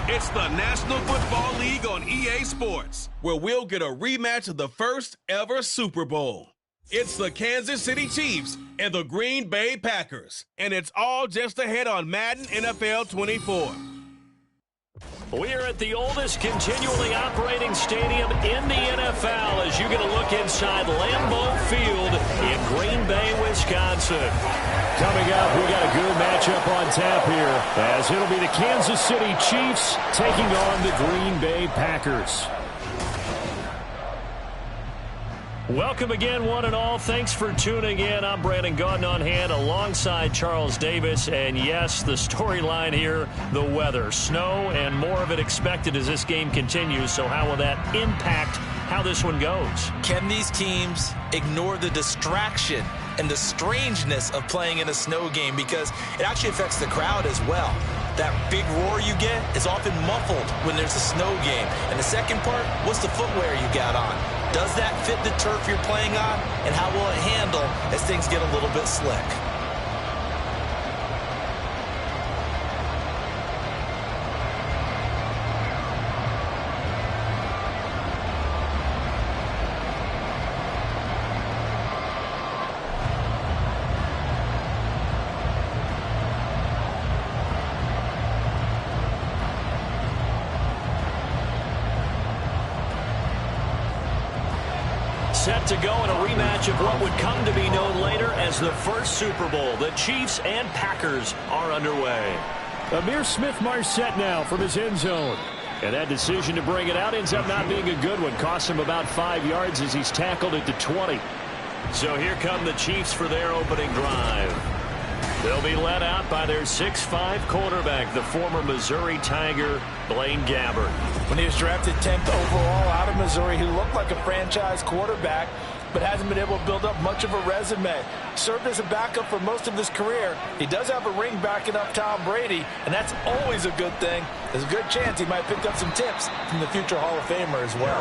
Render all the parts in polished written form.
It's the National Football League on EA Sports, where we'll get a rematch of the first ever Super Bowl. It's the Kansas City Chiefs and the Green Bay Packers, and it's all just ahead on Madden NFL 24. We are at the oldest continually operating stadium in the NFL as you get a look inside Lambeau Field in Green Bay, Wisconsin. Coming up, we got a good matchup on tap here as it'll be the Kansas City Chiefs taking on the Green Bay Packers. Welcome again, one and all. Thanks for tuning in. I'm Brandon Gaudin on hand alongside Charles Davis. And yes, the storyline here, the weather. Snow and more of it expected as this game continues. So how will that impact how this one goes? Can these teams ignore the distraction and the strangeness of playing in a snow game? Because it actually affects the crowd as well. That big roar you get is often muffled when there's a snow game. And the second part, what's the footwear you got on? Does that fit the turf you're playing on? And how will it handle as things get a little bit slick? Set to go in a rematch of what would come to be known later as the first Super Bowl. The Chiefs and Packers are underway. Ihmir Smith-Marsette now from his end zone. And that decision to bring it out ends up not being a good one. Costs him about 5 yards as he's tackled at the 20. So here come the Chiefs for their opening drive. They'll be led out by their 6'5" quarterback, the former Missouri Tiger, Blaine Gabbert. When he was drafted 10th overall out of Missouri, he looked like a franchise quarterback, but hasn't been able to build up much of a resume. Served as a backup for most of his career. He does have a ring backing up Tom Brady, and that's always a good thing. There's a good chance he might pick up some tips from the future Hall of Famer as well.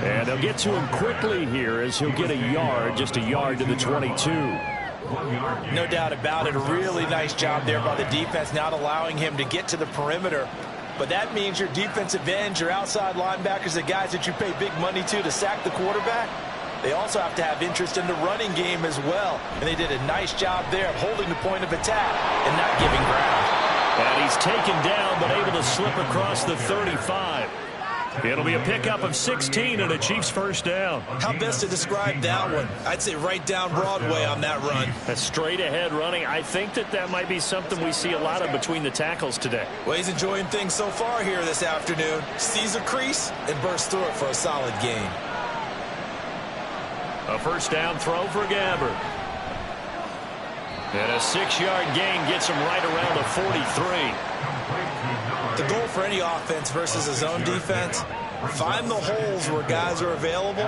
And they'll get to him quickly here as he'll get a yard, just a yard to the 22. No doubt about it. A really nice job there by the defense, not allowing him to get to the perimeter. But that means your defensive ends, your outside linebackers, the guys that you pay big money to sack the quarterback, they also have to have interest in the running game as well. And they did a nice job there of holding the point of attack and not giving ground. And he's taken down but able to slip across the 35. It'll be a pickup of 16 and a Chiefs first down. How best to describe that one? I'd say right down Broadway on that run. A straight ahead running. I think that might be something we see a lot of between the tackles today. Well, he's enjoying things so far here this afternoon. Sees a crease and bursts through it for a solid gain. A first down throw for Gabbert. And a 6-yard gain gets him right around the 43. The goal for any offense versus a zone defense, find the holes where guys are available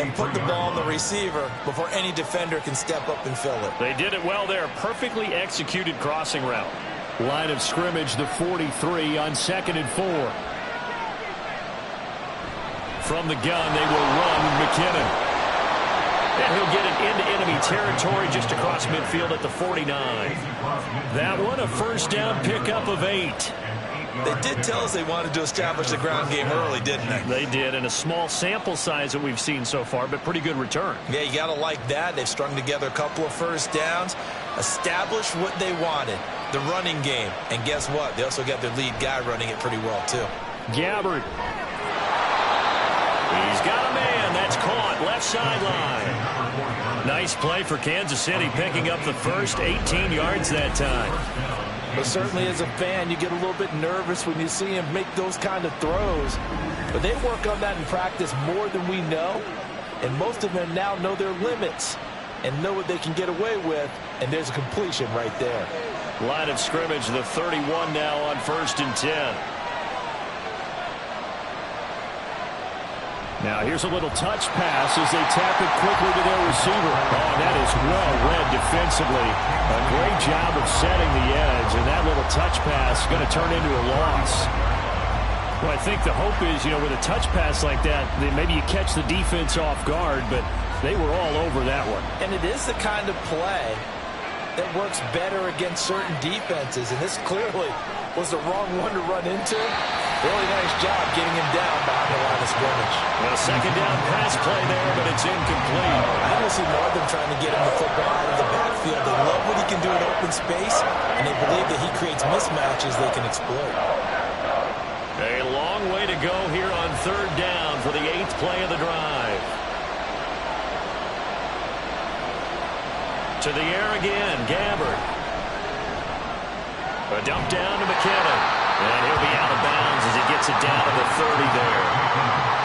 and put the ball on the receiver before any defender can step up and fill it. They did it well there. Perfectly executed crossing route. Line of scrimmage, the 43 on 2nd and 4. From the gun, they will run McKinnon. And he'll get it into enemy territory just across midfield at the 49. That one, a first down pickup of 8. They did tell us they wanted to establish the ground game early, didn't they? They did, and a small sample size that we've seen so far, but pretty good return. Yeah, you got to like that. They've strung together a couple of first downs, established what they wanted, the running game. And guess what? They also got their lead guy running it pretty well, too. Gabbert. He's got a man. That's caught. Left sideline. Nice play for Kansas City, picking up the first 18 yards that time. But certainly as a fan, you get a little bit nervous when you see him make those kind of throws. But they work on that in practice more than we know. And most of them now know their limits and know what they can get away with. And there's a completion right there. Line of scrimmage, the 31 now on 1st and 10. Now here's a little touch pass as they tap it quickly to their receiver. Oh, that is well read defensively. A great job of setting the edge, and that little touch pass is going to turn into a loss. Well, I think the hope is, with a touch pass like that, then maybe you catch the defense off guard, but they were all over that one. And it is the kind of play that works better against certain defenses, and this clearly was the wrong one to run into. Really nice job getting him down behind the line of scrimmage. A second down pass play there, but it's incomplete. I think we'll see more of them trying to get him the football out of the backfield. They love what he can do in open space, and they believe that he creates mismatches they can exploit. A long way to go here on third down for the 8th play of the drive. To the air again, Gabbert. A dump down to McKinnon. And he'll be out of bounds as he gets it down to the 30 there.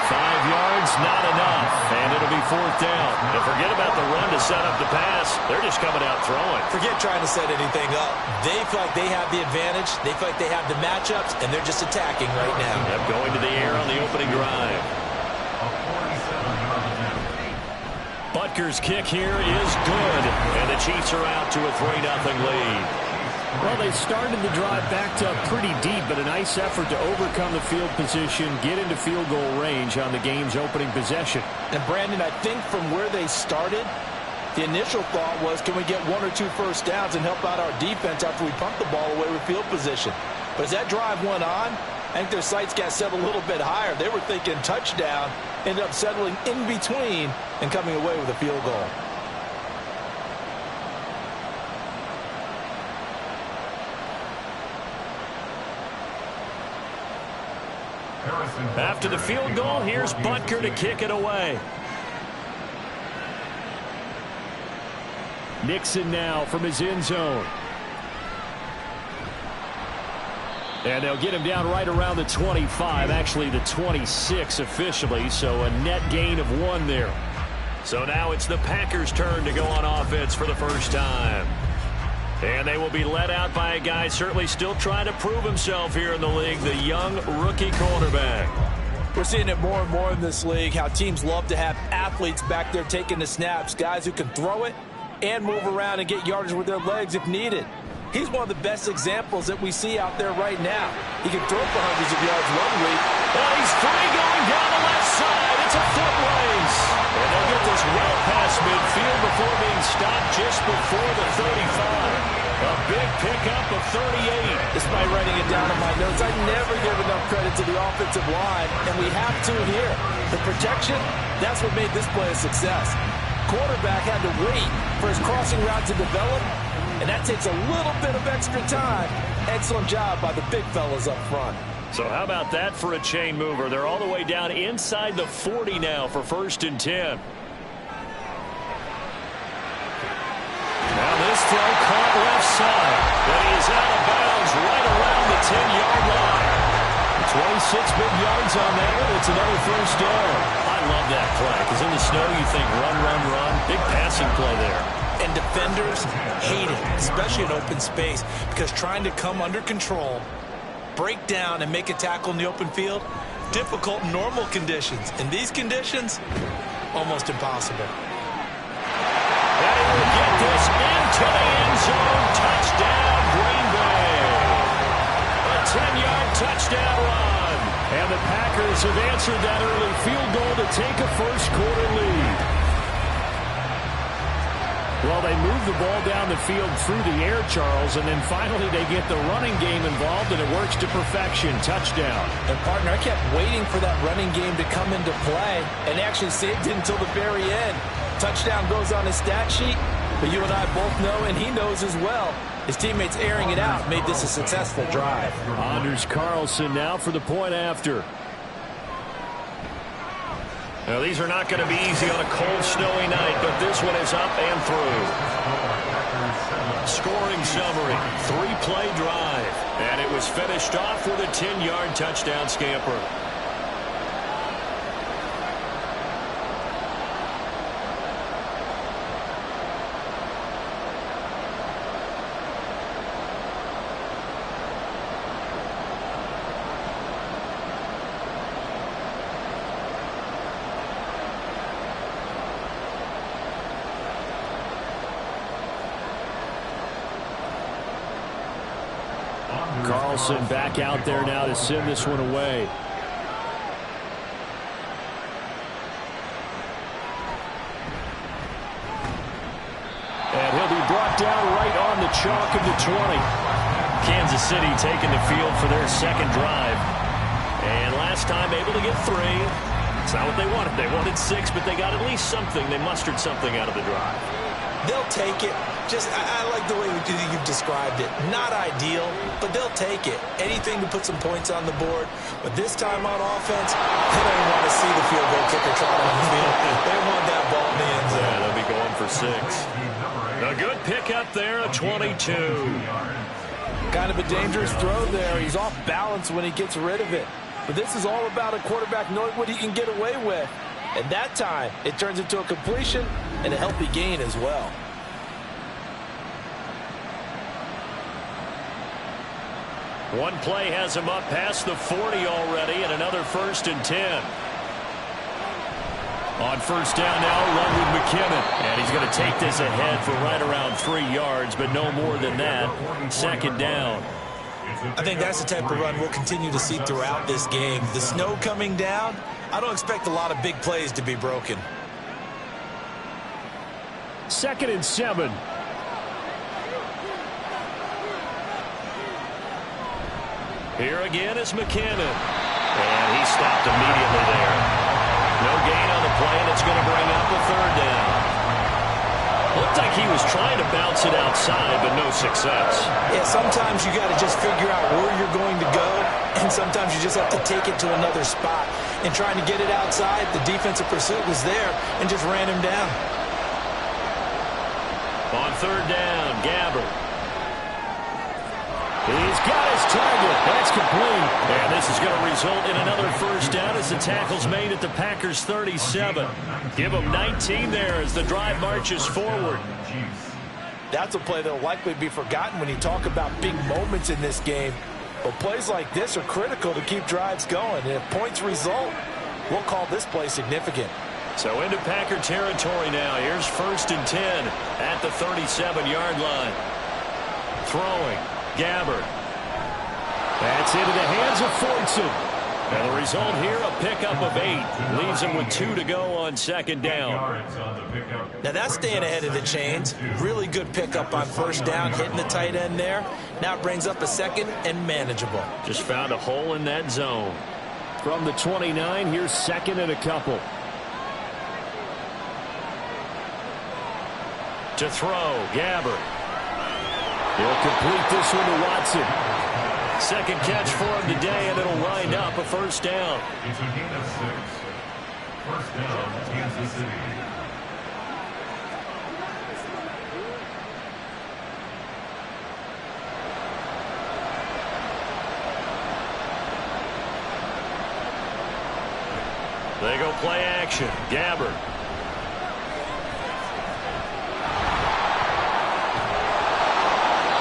5 yards, not enough. And it'll be 4th down. And forget about the run to set up the pass. They're just coming out throwing. Forget trying to set anything up. They feel like they have the advantage. They feel like they have the matchups, and they're just attacking right now. Yep, going to the air on the opening drive. Butker's kick here is good. And the Chiefs are out to a 3-0 lead. Well, they started the drive backed up pretty deep, but a nice effort to overcome the field position, get into field goal range on the game's opening possession. And, Brandon, I think from where they started, the initial thought was, can we get 1 or 2 first downs and help out our defense after we pump the ball away with field position? But as that drive went on, I think their sights got set a little bit higher. They were thinking touchdown, ended up settling in between and coming away with a field goal. After the field goal, here's Butker to kick it away. Nixon now from his end zone. And they'll get him down right around the 25, actually the 26 officially, so a net gain of 1 there. So now it's the Packers' turn to go on offense for the first time. And they will be led out by a guy certainly still trying to prove himself here in the league, the young rookie quarterback. We're seeing it more and more in this league, how teams love to have athletes back there taking the snaps, guys who can throw it and move around and get yardage with their legs if needed. He's one of the best examples that we see out there right now. He can throw for hundreds of yards one week. Oh, he's free going down the left side. It's a foot race. And they'll get this well past midfield before being stopped just before the 35. A big pickup of 38. Despite writing it down in my notes, I never give enough credit to the offensive line, and we have to here. The protection, that's what made this play a success. Quarterback had to wait for his crossing route to develop, and that takes a little bit of extra time. Excellent job by the big fellas up front. So how about that for a chain mover? They're all the way down inside the 40 now for 1st and 10. Now this throw caught left side. But he is out of bounds right around the 10-yard line. 26 big yards on that one. It's another first down. I love that play because in the snow you think run, run, run. Big passing play there. And defenders hate it, especially in open space, because trying to come under control, break down, and make a tackle in the open field, difficult in normal conditions. In these conditions, almost impossible. And he will get this into the end zone. Touchdown, Green Bay. A 10-yard touchdown run. And the Packers have answered that early field goal to take a first-quarter lead. Well, they move the ball down the field through the air, Charles, and then finally they get the running game involved, and it works to perfection. Touchdown. And, partner, I kept waiting for that running game to come into play and actually saved it until the very end. Touchdown goes on his stat sheet, but you and I both know, and he knows as well, his teammates airing it out made this a successful drive. Anders Carlson now for the point after. Now, these are not going to be easy on a cold, snowy night, but this one is up and through. Scoring summary, 3-play drive, and it was finished off with a 10-yard touchdown scamper. Carlson back out there now to send this one away. And he'll be brought down right chalk of the 20. Kansas City taking the field for their second drive. And last time able to get 3. It's not what they wanted. They wanted 6, but they got at least something. They mustered something out of the drive. They'll take it. I like the way you've described it. Not ideal, but they'll take it. Anything to put some points on the board. But this time on offense, they don't want to see the field goal kicker trot on the field. They want that ball in the end zone. Yeah, they'll be going for 6. A good pickup there, a 22. Kind of a dangerous throw there. He's off balance when he gets rid of it. But this is all about a quarterback knowing what he can get away with. And that time, it turns into a completion and a healthy gain as well. One play has him up past the 40 already, and another 1st and 10. On first down now, run with McKinnon. And he's going to take this ahead for right around 3 yards, but no more than that. 2nd down. I think that's the type of run we'll continue to see throughout this game. The snow coming down, I don't expect a lot of big plays to be broken. 2nd and 7. Here again is McKinnon. And he stopped immediately there. No gain on the play, and it's going to bring up a 3rd down. Looked like he was trying to bounce it outside, but no success. Yeah, sometimes you got to just figure out where you're going to go, and sometimes you just have to take it to another spot. And trying to get it outside, the defensive pursuit was there and just ran him down. On 3rd down, Gabbert. He's got his target. That's complete. And this is going to result in another 1st down as the tackle's made at the Packers' 37. Give them 19 there as the drive marches forward. That's a play that will likely be forgotten when you talk about big moments in this game. But plays like this are critical to keep drives going. And if points result, we'll call this play significant. So into Packer territory now. Here's 1st and 10 at the 37-yard line. Throwing. Gabbert. That's into the hands of Fortson. And the result here, a pickup of 8. Leaves him with 2 to go on 2nd down. Now that's staying ahead of the chains. Really good pickup on 1st down, hitting the tight end there. Now it brings up a 2nd and manageable. Just found a hole in that zone. From the 29, here's 2nd and a couple. To throw, Gabbert. He'll complete this one to Watson. 2nd catch for him today, and it'll wind up a 1st down. It's a gain of 6. 1st down, Kansas City. They go play action. Gabbert.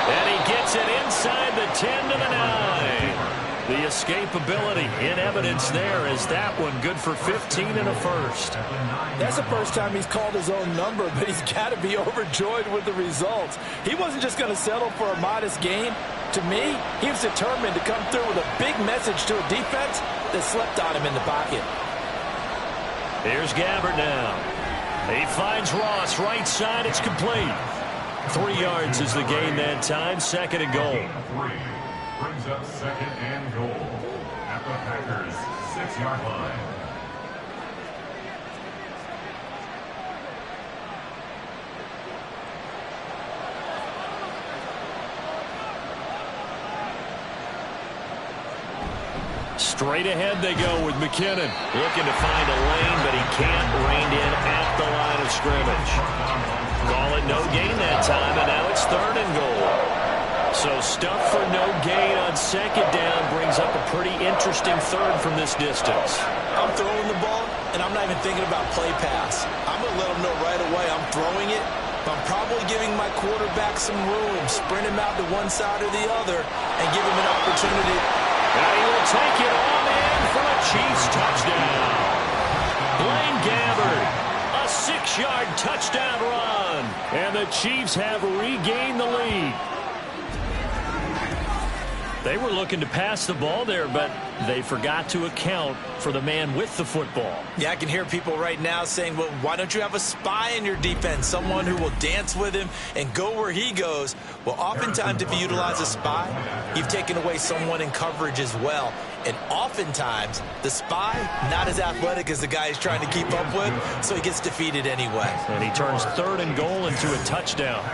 And he gets it inside the 10 to the 9. The escapability in evidence there is that one good for 15 and a 1st. That's the first time he's called his own number, but he's got to be overjoyed with the results. He wasn't just going to settle for a modest gain. To me, he was determined to come through with a big message to a defense that slept on him in the pocket. Here's Gabbert now. He finds Ross right side. It's complete. 3 yards is the gain that time. 2nd and goal. Brings up 2nd and goal at the Packers' 6-yard line. Straight ahead they go with McKinnon. Looking to find a lane, but he can't. Reined in at the line of scrimmage. Call it no gain that time, and now it's 3rd and goal. So stuff for no gain on 2nd down brings up a pretty interesting 3rd from this distance. I'm throwing the ball, and I'm not even thinking about play pass. I'm going to let them know right away I'm throwing it, but I'm probably giving my quarterback some room, sprint him out to one side or the other, and give him an opportunity. And he will take it on in for a Chiefs touchdown. Blaine Gabbert, a 6-yard touchdown run. And the Chiefs have regained the lead. They were looking to pass the ball there, but they forgot to account for the man with the football. Yeah, I can hear people right now saying, well, why don't you have a spy in your defense, someone who will dance with him and go where he goes? Well, oftentimes if you utilize a spy, you've taken away someone in coverage as well. And oftentimes, the spy, not as athletic as the guy he's trying to keep up with, so he gets defeated anyway. And he turns 3rd and goal into a touchdown.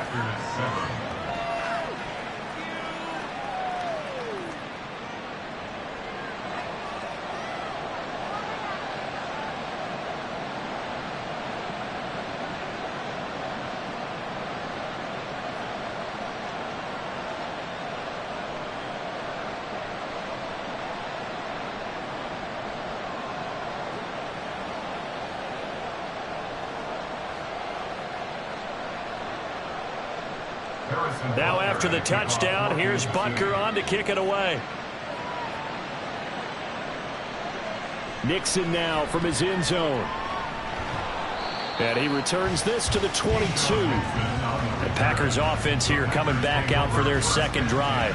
Now after the touchdown, here's Butker on to kick it away. Nixon now from his end zone. And he returns this to the 22. The Packers offense here coming back out for their second drive.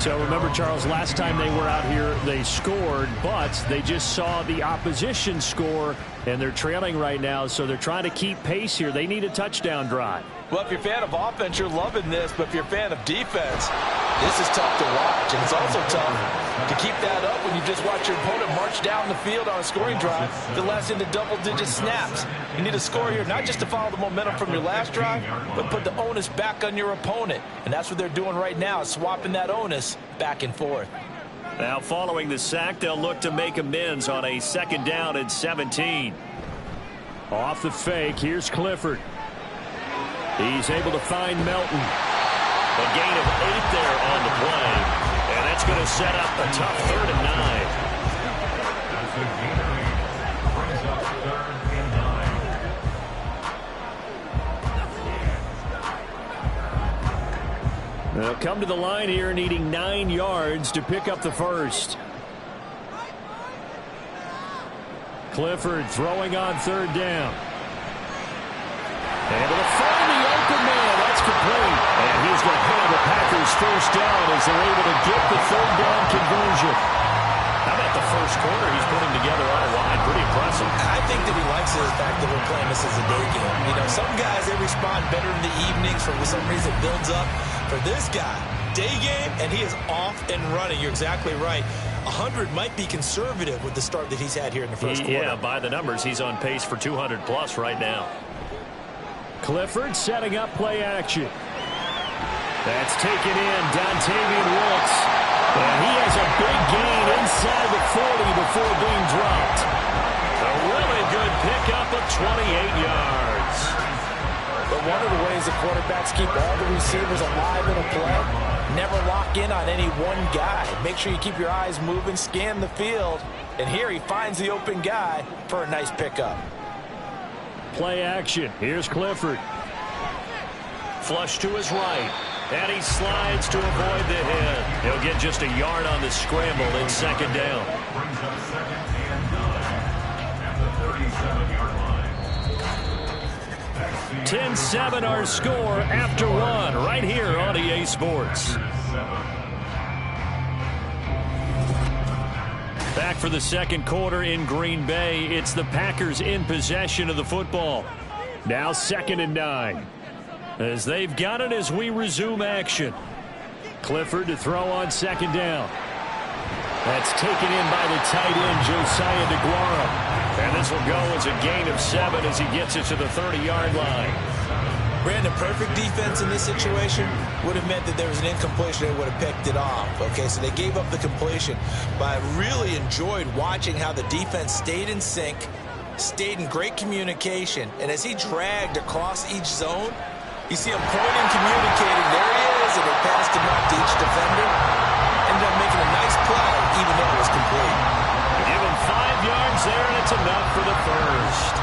So remember, Charles, last time they were out here, they scored, but they just saw the opposition score, and they're trailing right now, so they're trying to keep pace here. They need a touchdown drive. Well, if you're a fan of offense, you're loving this, but if you're a fan of defense, this is tough to watch, and it's also tough to keep that up when you just watch your opponent march down the field on a scoring drive that lasts into double-digit snaps. You need a score here, not just to follow the momentum from your last drive, but put the onus back on your opponent, and that's what they're doing right now, swapping that onus back and forth. Now, following the sack, they'll look to make amends on a 2nd down and 17. Off the fake, here's Clifford. He's able to find Melton. A gain of 8 there on the play. And that's going to set up a tough 3rd and 9. They'll come to the line here needing 9 yards to pick up the first. Clifford throwing on 3rd down. Able to find the open man. That's complete. And he's going to have the Packers first down as they're able to get the 3rd down conversion. How about the first quarter he's putting together on a line? Pretty impressive. I think that he likes the fact that we're playing this as a day game. You know, some guys, they respond better in the evenings. For some reason, it builds up. For this guy, day game, and he is off and running. You're exactly right. 100 might be conservative with the start that he's had here in the first quarter. Yeah, by the numbers, he's on pace for 200-plus right now. Clifford setting up play action. That's taken in. Dontavian Wilkes. And he has a big gain inside the 40 before being dropped. A really good pickup of 28 yards. But one of the ways the quarterbacks keep all the receivers alive in a play, never lock in on any one guy. Make sure you keep your eyes moving, scan the field. And here he finds the open guy for a nice pickup. Play action. Here's Clifford. Flush to his right. And he slides to avoid the hit. He'll get just a yard on the scramble in 2nd down. Brings up 2nd and 9 at the 37-yard line. 10-7 our score after 1 right here on EA Sports. Back for the 2nd quarter in Green Bay. It's the Packers in possession of the football. Now 2nd and 9. As they've got it as we resume action. Clifford to throw on 2nd down. That's taken in by the tight end, Josiah DeGuara. And this will go as a gain of 7 as he gets it to the 30-yard line. Brandon, perfect defense in this situation would have meant that there was an incompletion. They would have picked it off. Okay, so they gave up the completion. But I really enjoyed watching how the defense stayed in sync, stayed in great communication. And as he dragged across each zone, you see him pointing, communicating. There he is, and they passed him out to each defender. Ended up making a nice play, even though it was complete. Give him 5 yards there, and it's enough for the first.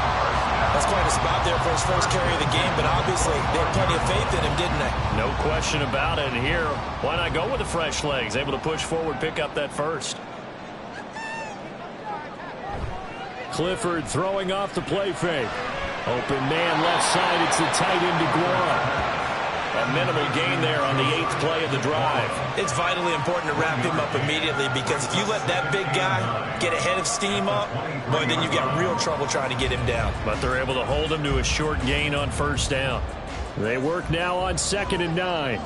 That's quite a spot there for his first carry of the game, but obviously they had plenty of faith in him, didn't they? No question about it. And here, why not go with the fresh legs? Able to push forward, pick up that first. Clifford throwing off the play fake. Open man left side. It's the tight end DeGuara. A minimal gain there on the 8th play of the drive. It's vitally important to wrap him up immediately, because if you let that big guy get ahead of steam up, boy, then you've got real trouble trying to get him down. But they're able to hold him to a short gain on first down. They work now on 2nd and 9.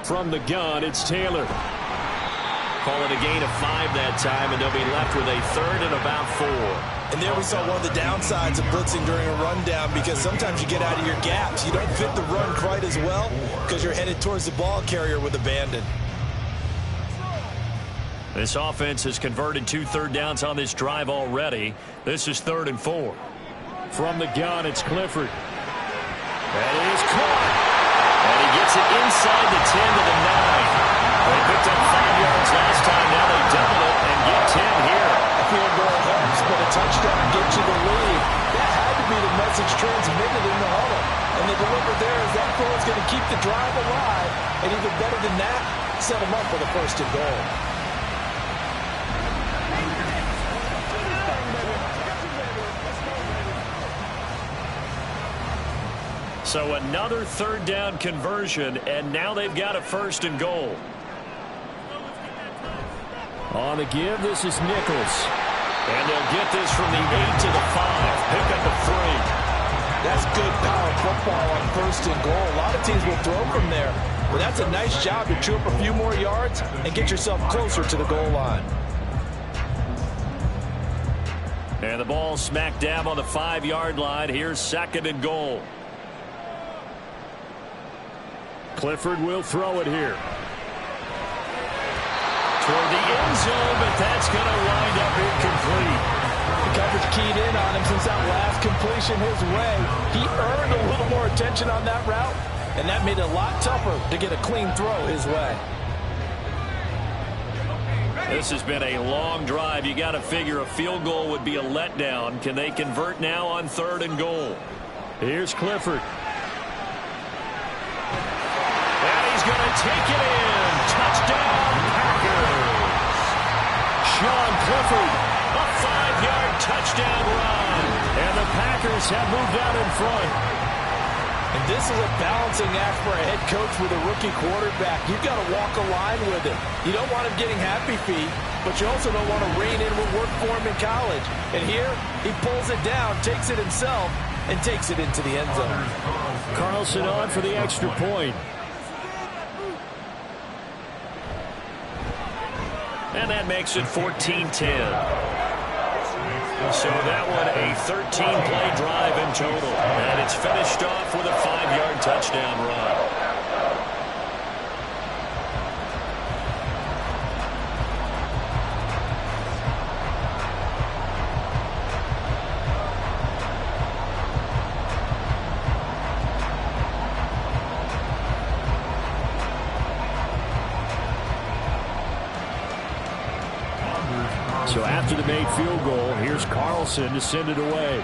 From the gun, it's Taylor. Call it a gain of 5 that time, and they'll be left with a 3rd and about 4. And there we saw one of the downsides of blitzing during a rundown, because sometimes you get out of your gaps. You don't fit the run quite as well because you're headed towards the ball carrier with abandon. This offense has converted 2 third downs on this drive already. This is 3rd and 4. From the gun, it's Clifford. That is caught. And he gets it inside the 10 to the 9. They picked up 5 yards last time. Now they double it and get 10 here. A field goal helps, but a touchdown gets you the lead. That had to be the message transmitted in the huddle. And the deliver there is that goal is going to keep the drive alive. And even better than that, set them up for the 1st and goal. So another 3rd down conversion, and now they've got a 1st and goal. On the give, this is Nichols. And they'll get this from the 8 to the 5. Pick up a 3. That's good power football on 1st and goal. A lot of teams will throw from there. But that's a nice job to chew up a few more yards and get yourself closer to the goal line. And the ball smack dab on the 5-yard line. Here's 2nd and goal. Clifford will throw it here. Toward the end zone, but that's going to wind up incomplete. The coverage keyed in on him since that last completion his way. He earned a little more attention on that route, and that made it a lot tougher to get a clean throw his way. This has been a long drive. You got to figure a field goal would be a letdown. Can they convert now on 3rd and goal? Here's Clifford. And he's going to take it in. Touchdown, Packers. Sean Clifford, a 5-yard touchdown run. And the Packers have moved out in front. And this is a balancing act for a head coach with a rookie quarterback. You've got to walk a line with him. You don't want him getting happy feet, but you also don't want to rein in what worked for him in college. And here, he pulls it down, takes it himself, and takes it into the end zone. Carlson on for the extra point. And that makes it 14-10. So that one a 13-play drive in total. And it's finished off with a 5-yard touchdown run. So after the made field goal, here's Carlson to send it away.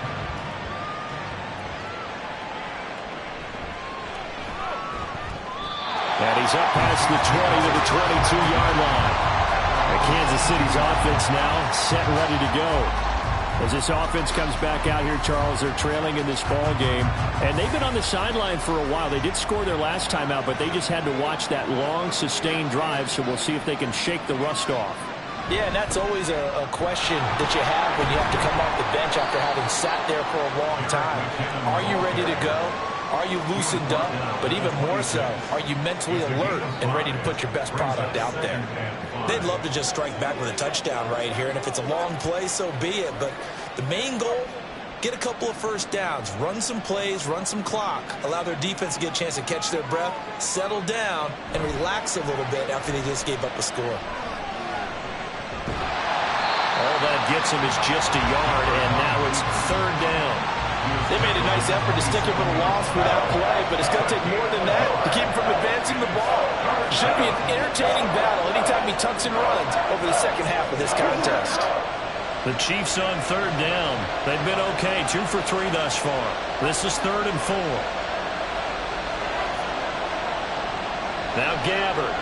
And he's up past the 20 to the 22-yard line. And Kansas City's offense now set and ready to go. As this offense comes back out here, Charles, they're trailing in this ball game. And they've been on the sideline for a while. They did score their last time out, but they just had to watch that long, sustained drive. So we'll see if they can shake the rust off. Yeah, and that's always a question that you have when you have to come off the bench after having sat there for a long time. Are you ready to go? Are you loosened up? But even more so, are you mentally alert and ready to put your best product out there? They'd love to just strike back with a touchdown right here, and if it's a long play, so be it. But the main goal, get a couple of first downs, run some plays, run some clock, allow their defense to get a chance to catch their breath, settle down, and relax a little bit after they just gave up a score. All that gets him is just a yard, and now it's 3rd down. They made a nice effort to stick him with a loss for that play, but it's going to take more than that to keep him from advancing the ball. Should be an entertaining battle anytime he tucks and runs over the second half of this contest. The Chiefs on 3rd down. They've been okay, 2 for 3 thus far. This is 3rd and 4. Now Gabbert.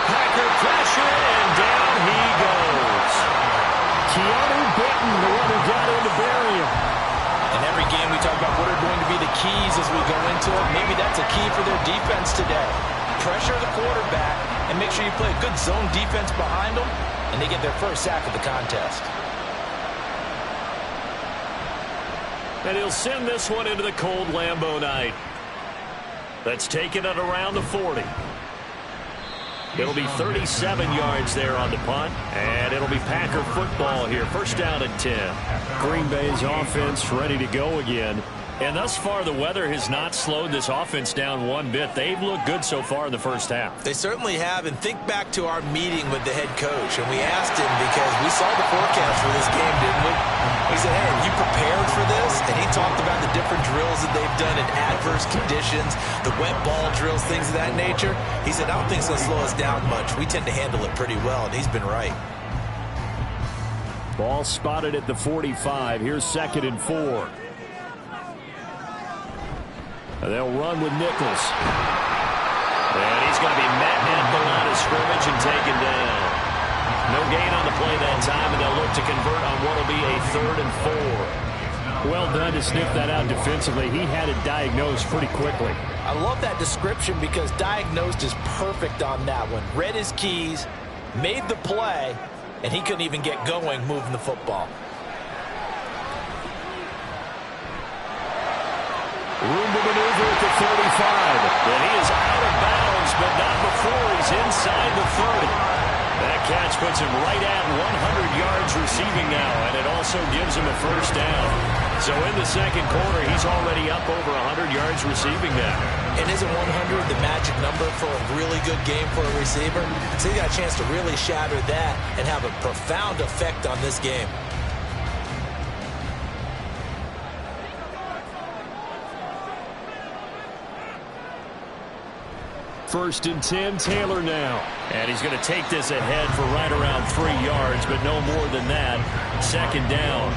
Packer pressure, and down he goes. Keanu Benton, the one who got in to bury him. In every game we talk about what are going to be the keys as we go into it. Maybe that's a key for their defense today. Pressure the quarterback and make sure you play a good zone defense behind them, and they get their first sack of the contest. And he'll send this one into the cold Lambeau night. That's taken it around the 40. It'll be 37 yards there on the punt, and it'll be Packer football here. First down and 10. Green Bay's offense ready to go again. And thus far, the weather has not slowed this offense down one bit. They've looked good so far in the first half. They certainly have. And think back to our meeting with the head coach. And we asked him because we saw the forecast for this game, didn't we? We said, hey, are you prepared for this? And he talked about the different drills that they've done in adverse conditions, the wet ball drills, things of that nature. He said, I don't think it's going to slow us down much. We tend to handle it pretty well, and he's been right. Ball spotted at the 45. Here's 2nd and 4. And they'll run with Nichols. And he's going to be met at the line of scrimmage and taken down. No gain on the play that time, and they'll look to convert on what will be a 3rd and 4. Well done to sniff that out defensively. He had it diagnosed pretty quickly. I love that description because diagnosed is perfect on that one. Read his keys, made the play, and he couldn't even get going moving the football. Room to maneuver at the 35. And he is out of bounds, but not before he's inside the 30. That catch puts him right at 100 yards receiving now, and it also gives him a first down. So in the second quarter, he's already up over 100 yards receiving now. And isn't 100 the magic number for a really good game for a receiver? So he got a chance to really shatter that and have a profound effect on this game. First and 10, Taylor now. And he's going to take this ahead for right around 3 yards, but no more than that. Second down.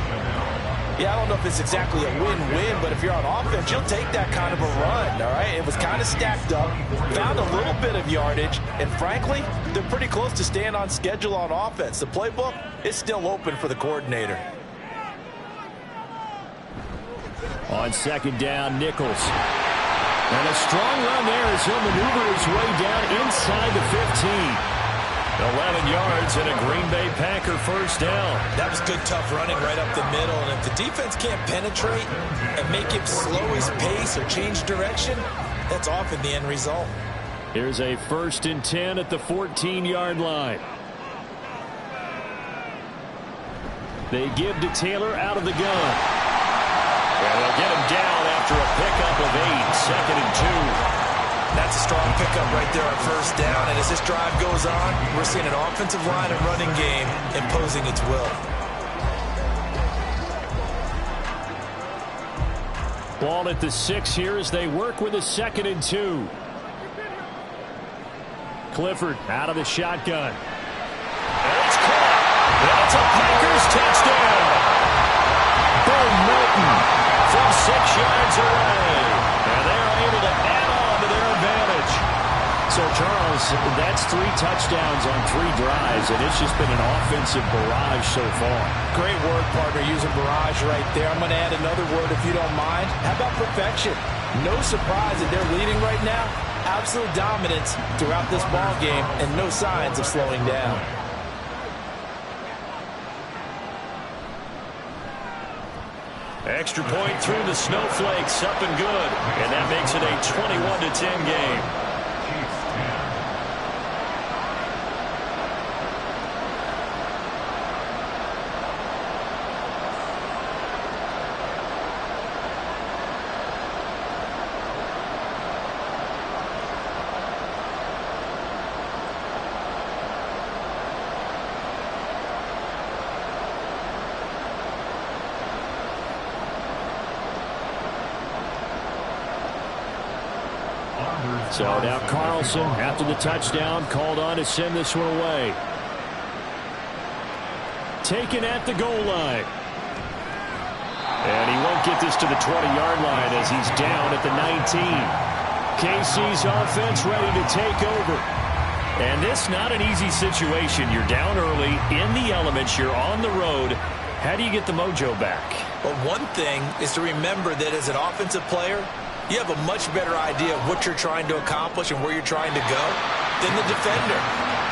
Yeah, I don't know if it's exactly a win-win, but if you're on offense, you'll take that kind of a run, all right? It was kind of stacked up, found a little bit of yardage, and frankly, they're pretty close to staying on schedule on offense. The playbook is still open for the coordinator. On second down, Nichols. And a strong run there as he'll maneuver his way down inside the 15. 11 yards and a Green Bay Packer first down. That was good, tough running right up the middle. And if the defense can't penetrate and make him slow his pace or change direction, that's often the end result. Here's a 1st and 10 at the 14-yard line. They give to Taylor out of the gun. And they'll get him down after a pickup of 8, 2nd and 2. That's a strong pickup right there on first down. And as this drive goes on, we're seeing an offensive line and running game imposing its will. Ball at the 6 here as they work with a 2nd and 2. Clifford out of the shotgun. And it's caught. That's a Packers touchdown. Bo Melton from 6 yards away. And they are able to add on to their advantage. So, Charles, that's 3 touchdowns on 3 drives, and it's just been an offensive barrage so far. Great word, partner, using barrage right there. I'm going to add another word if you don't mind. How about perfection? No surprise that they're leading right now. Absolute dominance throughout this ball game and no signs of slowing down. Extra point through the snowflakes, up and good. And that makes it a 21-10 game. So now Carlson, after the touchdown, called on to send this one away. Taken at the goal line. And he won't get this to the 20-yard line as he's down at the 19. KC's offense ready to take over. And this not an easy situation. You're down early, in the elements, you're on the road. How do you get the mojo back? Well, one thing is to remember that as an offensive player, you have a much better idea of what you're trying to accomplish and where you're trying to go than the defender.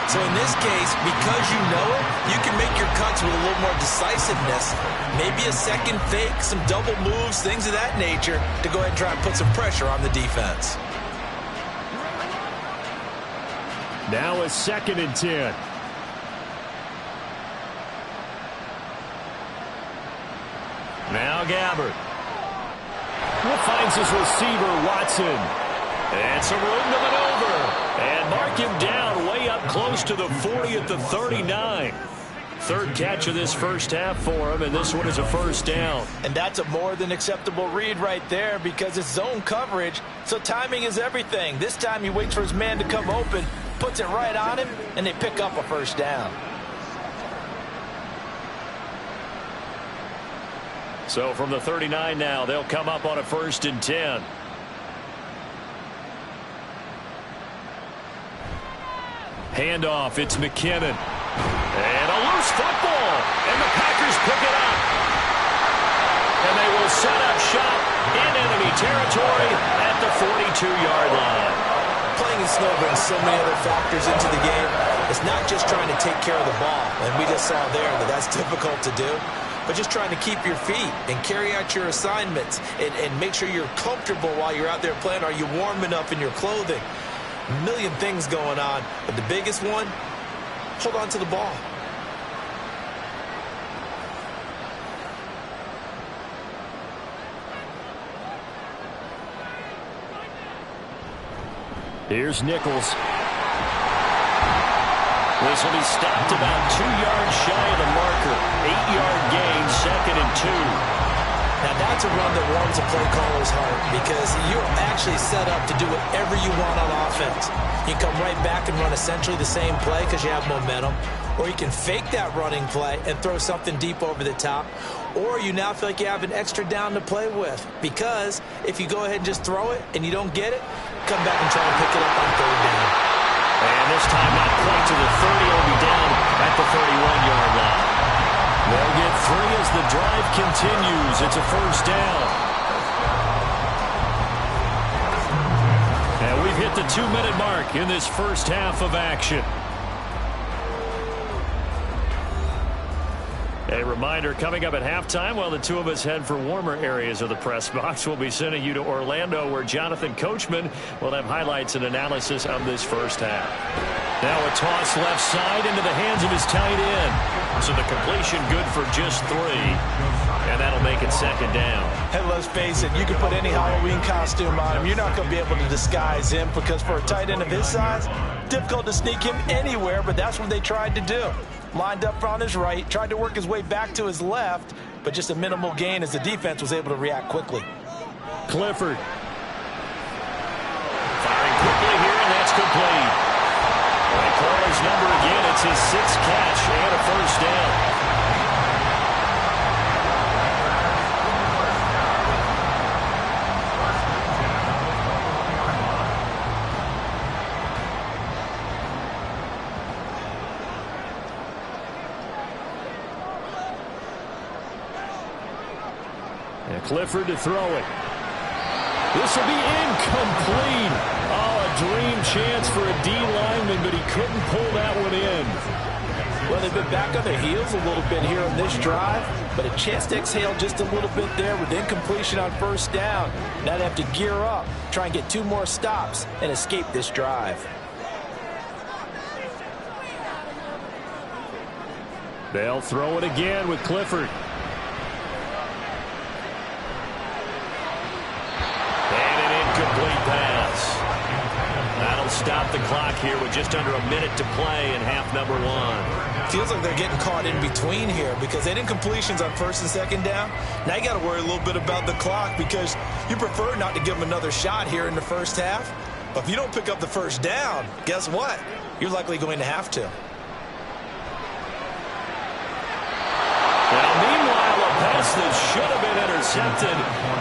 So in this case, because you know it, you can make your cuts with a little more decisiveness. Maybe a second fake, some double moves, things of that nature to go ahead and try and put some pressure on the defense. Now a 2nd and 10. Now Gabbert. Finds his receiver, Watson. And some room to maneuver. And mark him down way up close to the 40 at the 39. 3rd catch of this first half for him, and this one is a 1st down. And that's a more than acceptable read right there because it's zone coverage, so timing is everything. This time he waits for his man to come open, puts it right on him, and they pick up a 1st down. So from the 39 now, they'll come up on a 1st and 10. Handoff, it's McKinnon. And a loose football, and the Packers pick it up. And they will set up shop in enemy territory at the 42-yard line. Playing in snow brings so many other factors into the game. It's not just trying to take care of the ball, and we just saw there that that's difficult to do, but just trying to keep your feet and carry out your assignments and make sure you're comfortable while you're out there playing. Are you warm enough in your clothing? A million things going on, but the biggest one, hold on to the ball. Here's Nichols. This will be stopped about 2 yards shy of the marker. 8-yard gain, 2nd and 2. Now that's a run that warms a play caller's heart because you're actually set up to do whatever you want on offense. You can come right back and run essentially the same play because you have momentum, or you can fake that running play and throw something deep over the top, or you now feel like you have an extra down to play with because if you go ahead and just throw it and you don't get it, come back and try and pick it up on 3rd down. And this time not quite to the 30, will be down at the 31-yard line. They'll get 3 as the drive continues. It's a 1st down. And we've hit the 2-minute mark in this first half of action. A reminder, coming up at halftime, while the two of us head for warmer areas of the press box, we'll be sending you to Orlando, where Jonathan Coachman will have highlights and analysis of this first half. Now a toss left side into the hands of his tight end. So the completion good for just 3. And that'll make it 2nd down. And let's face it, you can put any Halloween costume on him. You're not going to be able to disguise him because for a tight end of his size, difficult to sneak him anywhere, but that's what they tried to do. Lined up on his right, tried to work his way back to his left, but just a minimal gain as the defense was able to react quickly. Clifford. Firing quickly here, and that's complete. They call his number again. It's his 6th catch and a 1st down. Clifford to throw it. This will be incomplete. Oh, a dream chance for a D lineman, but he couldn't pull that one in. Well, they've been back on their heels a little bit here on this drive, but a chance to exhale just a little bit there with incompletion on 1st down. Now they have to gear up, try and get 2 more stops, and escape this drive. They'll throw it again with Clifford. Complete pass. That'll stop the clock here with just under a minute to play in half number 1. Feels like they're getting caught in between here because they didn't completions on 1st and 2nd down. Now you got to worry a little bit about the clock because you prefer not to give them another shot here in the first half. But if you don't pick up the 1st down, guess what? You're likely going to have to. Now, meanwhile, a pass that should have been intercepted,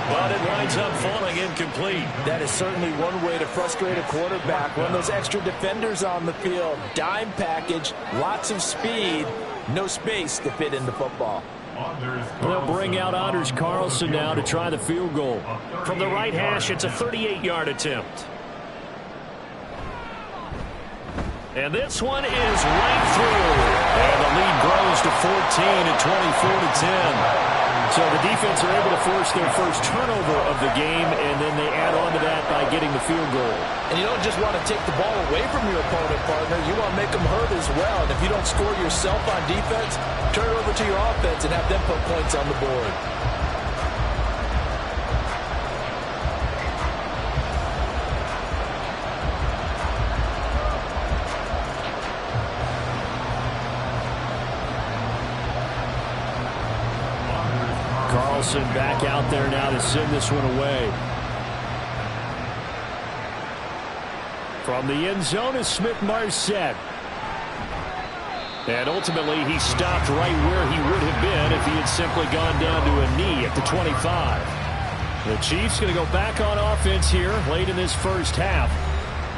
but it winds up falling incomplete. That is certainly one way to frustrate a quarterback. Run those extra defenders on the field. Dime package, lots of speed, no space to fit in the football. They'll bring out Anders Carlson now to try the field goal. From the right hash, it's a 38-yard attempt. And this one is right through. And the lead grows to 14 at 24-10. So the defense are able to force their first turnover of the game, and then they add on to that by getting the field goal. And you don't just want to take the ball away from your opponent, partner. You want to make them hurt as well. And if you don't score yourself on defense, turn it over to your offense and have them put points on the board. Carlson back out there now to send this one away. From the end zone is Smith-Marsette. And ultimately, he stopped right where he would have been if he had simply gone down to a knee at the 25. The Chiefs going to go back on offense here late in this first half.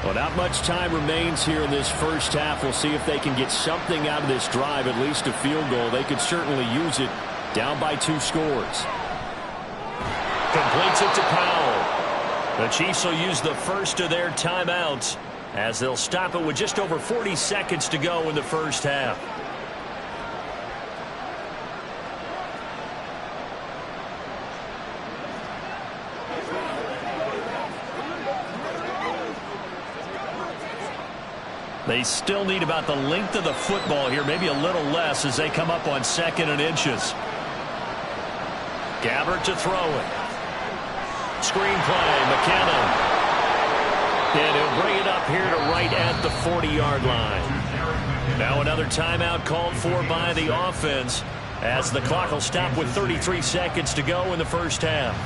Well, not much time remains here in this first half. We'll see if they can get something out of this drive, at least a field goal. They could certainly use it. Down by 2 scores. Completes it to Powell. The Chiefs will use the first of their timeouts as they'll stop it with just over 40 seconds to go in the first half. They still need about the length of the football here, maybe a little less as they come up on 2nd and inches. Gabbert to throw it. Screen play, McKinnon. And he'll bring it up here to right at the 40-yard line. Now another timeout called for by the offense as the clock will stop with 33 seconds to go in the first half.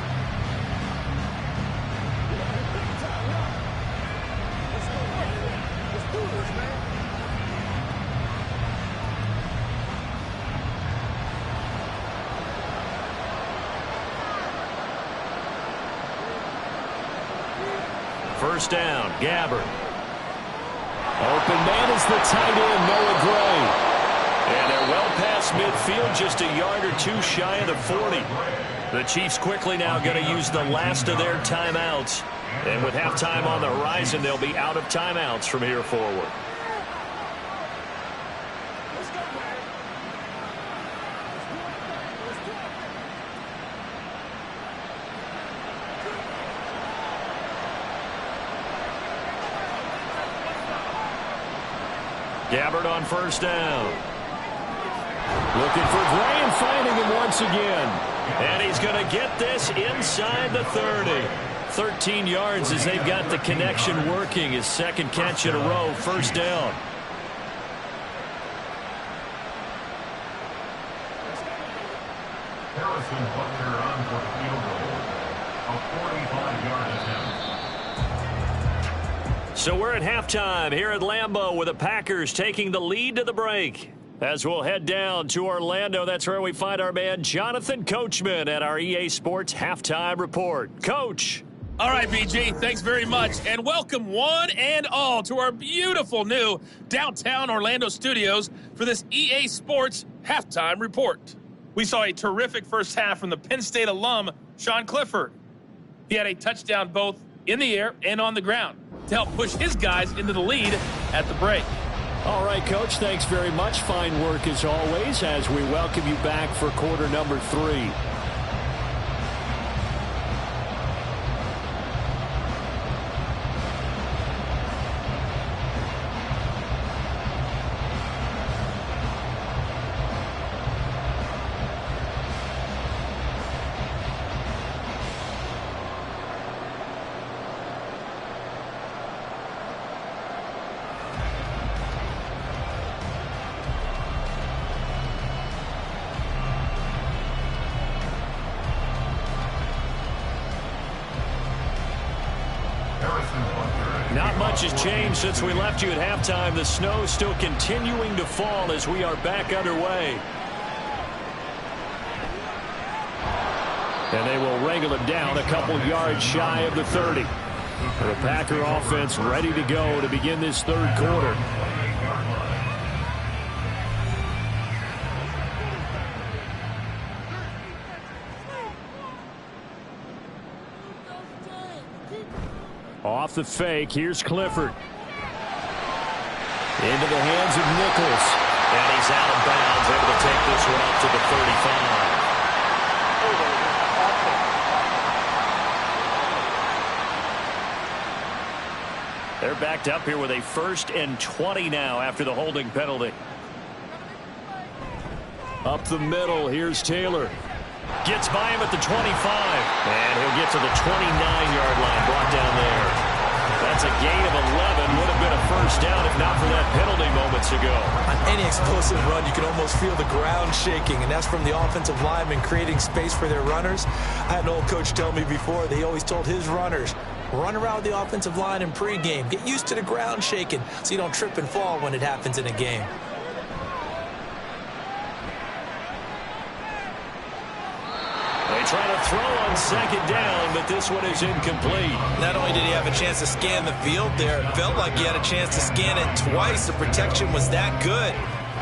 First down, Gabbert. Open man is the tight end, Noah Gray. And they're well past midfield, just a yard or 2 shy of the 40. The Chiefs quickly now going to use the last of their timeouts. And with halftime on the horizon, they'll be out of timeouts from here forward. Gabbert on first down. Looking for Gray and finding him once again. And he's going to get this inside the 30. 13 yards as they've got the connection working. His second catch in a row, first down. Harrison Butker on for the field goal. A 45-yard attempt. So we're at halftime here at Lambeau with the Packers taking the lead to the break. As we'll head down to Orlando, that's where we find our man Jonathan Coachman at our EA Sports Halftime Report. Coach. All right, BG, thanks very much. And welcome one and all to our beautiful new downtown Orlando studios for this EA Sports Halftime Report. We saw a terrific first half from the Penn State alum, Sean Clifford. He had a touchdown both in the air and on the ground to help push his guys into the lead at the break. All right, Coach, thanks very much. Fine work as always as we welcome you back for quarter number 3. Not much has changed since we left you at halftime. The snow still continuing to fall as we are back underway. And they will wrangle it down a couple yards shy of the 30. The Packer offense ready to go to begin this third quarter. Off the fake, here's Clifford. Into the hands of Nichols. And he's out of bounds, able to take this one up to the 35. They're backed up here with a 1st and 20 now after the holding penalty. Up the middle, here's Taylor. Gets by him at the 25. And he'll get to the 29-yard line, brought down there. That's a gain of 11. Would have been a 1st down if not for that penalty moments ago. On any explosive run, you can almost feel the ground shaking, and that's from the offensive linemen creating space for their runners. I had an old coach tell me before, they always told his runners, run around the offensive line in pregame. Get used to the ground shaking so you don't trip and fall when it happens in a game. They try to throw on 2nd down, but this one is incomplete. Not only did he have a chance to scan the field there, it felt like he had a chance to scan it twice. The protection was that good.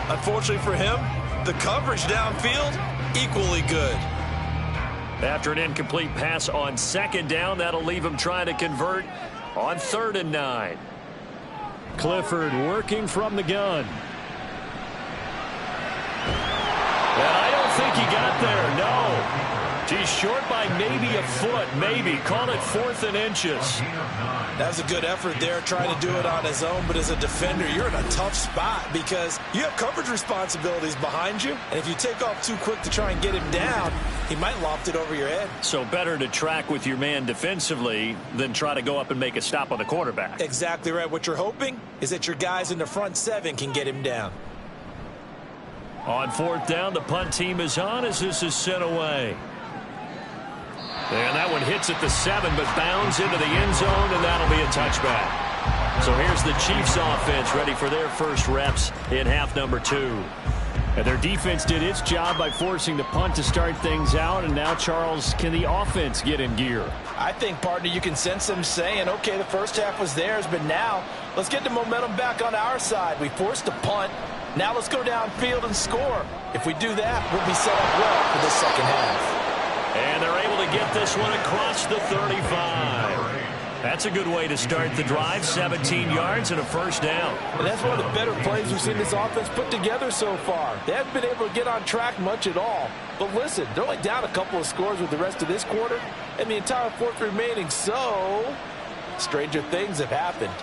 Unfortunately for him, the coverage downfield, equally good. After an incomplete pass on 2nd down, that'll leave him trying to convert on 3rd and 9. Clifford working from the gun. And I don't think he got there, no. He's short by maybe a foot, maybe. Call it 4th and inches. That was a good effort there, trying to do it on his own. But as a defender, you're in a tough spot because you have coverage responsibilities behind you. And if you take off too quick to try and get him down, he might loft it over your head. So better to track with your man defensively than try to go up and make a stop on the quarterback. Exactly right. What you're hoping is that your guys in the front 7 can get him down. On 4th down, the punt team is on as this is sent away. And that one hits at the 7, but bounds into the end zone, and that'll be a touchback. So here's the Chiefs offense ready for their first reps in half number 2. And their defense did its job by forcing the punt to start things out, and now, Charles, can the offense get in gear? I think, partner, you can sense them saying, okay, the first half was theirs, but now let's get the momentum back on our side. We forced the punt. Now let's go downfield and score. If we do that, we'll be set up well for the second half. And they're able to get this one across the 35. That's a good way to start the drive. 17 yards and a 1st down. And that's one of the better plays we've seen this offense put together so far. They haven't been able to get on track much at all. But listen, they're only down a couple of scores with the rest of this quarter and the entire 4th remaining. So, stranger things have happened.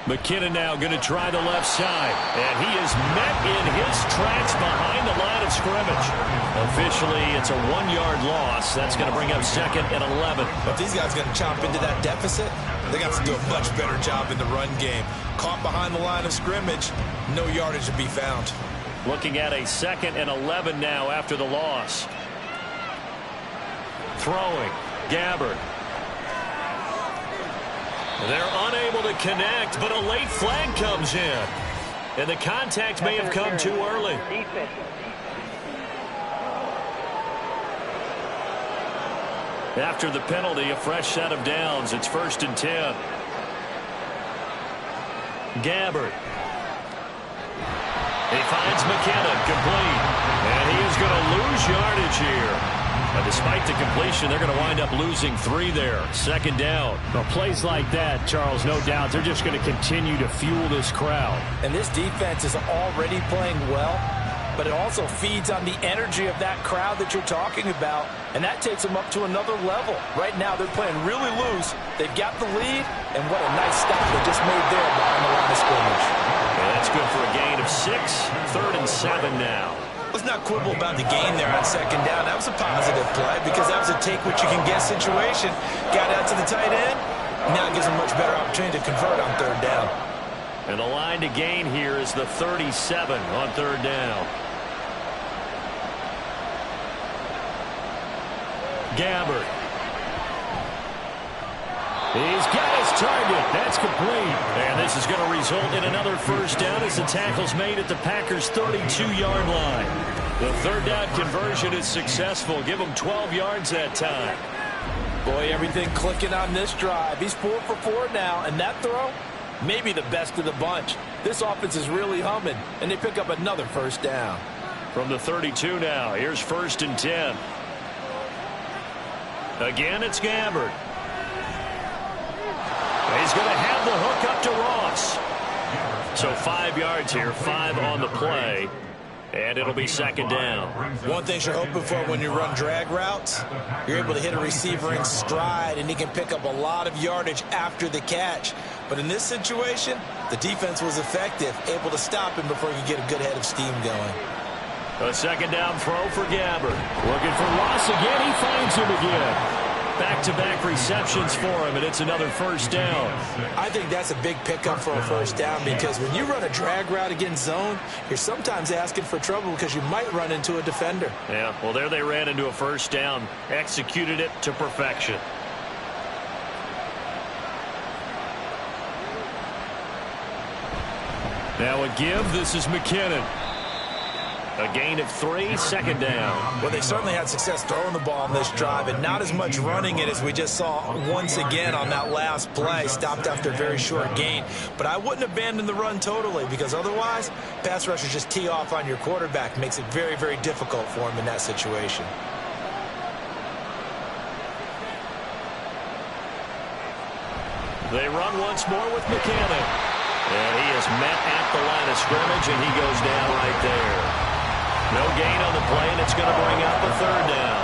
McKinnon now going to try the left side. And he is met in his tracks behind the line of scrimmage. Officially, it's a 1-yard loss. That's going to bring up 2nd and 11. But these guys are going to chomp into that deficit. They got to do a much better job in the run game. Caught behind the line of scrimmage, no yardage to be found. Looking at a 2nd and 11 now after the loss. Throwing. Gabbert. They're unable to connect, but a late flag comes in. And the contact may have come too early. After the penalty, a fresh set of downs. It's 1st and 10. Gabbert. He finds McKinnon complete. And he is going to lose yardage here. But despite the completion, they're going to wind up losing 3 there. 2nd down. Well, plays like that, Charles, no doubt, they're just going to continue to fuel this crowd. And this defense is already playing well, but it also feeds on the energy of that crowd that you're talking about, and that takes them up to another level. Right now, they're playing really loose. They've got the lead, and what a nice stop they just made there behind the line of scrimmage. And that's good for a gain of 6. 3rd and 7 now. Let's not quibble about the gain there on 2nd down. That was a positive play because that was a take-what-you-can-get situation. Got out to the tight end. Now it gives them a much better opportunity to convert on 3rd down. And the line to gain here is the 37 on 3rd down. Gabbert. He's got his target. That's complete. And this is going to result in another 1st down as the tackle's made at the Packers' 32-yard line. The 3rd down conversion is successful. Give him 12 yards that time. Boy, everything clicking on this drive. He's 4 for 4 now, and that throw, maybe the best of the bunch. This offense is really humming, and they pick up another 1st down. From the 32 now, here's 1st and 10. Again, it's Gabbert. He's going to have the hook up to Ross. So 5 yards here, 5 on the play. And it'll be second down. One thing you're hoping for when you run drag routes, you're able to hit a receiver in stride, and he can pick up a lot of yardage after the catch. But in this situation, the defense was effective, able to stop him before he could get a good head of steam going. A second down throw for Gabbert. Looking for Ross again. He finds him again. Back-to-back receptions for him, and it's another first down. I think that's a big pickup for a first down, because when you run a drag route against zone, you're sometimes asking for trouble because you might run into a defender. Yeah, well, there they ran into a first down. Executed it to perfection. Now a give. This is McKinnon. A gain of 3, second down. Well, they certainly had success throwing the ball on this drive, and not as much running it as we just saw once again on that last play. Stopped after a very short gain. But I wouldn't abandon the run totally, because otherwise, pass rushers just tee off on your quarterback. Makes it very, very difficult for him in that situation. They run once more with McKinnon. And he is met at the line of scrimmage, and he goes down right there. No gain on the play, and it's going to bring up a third down.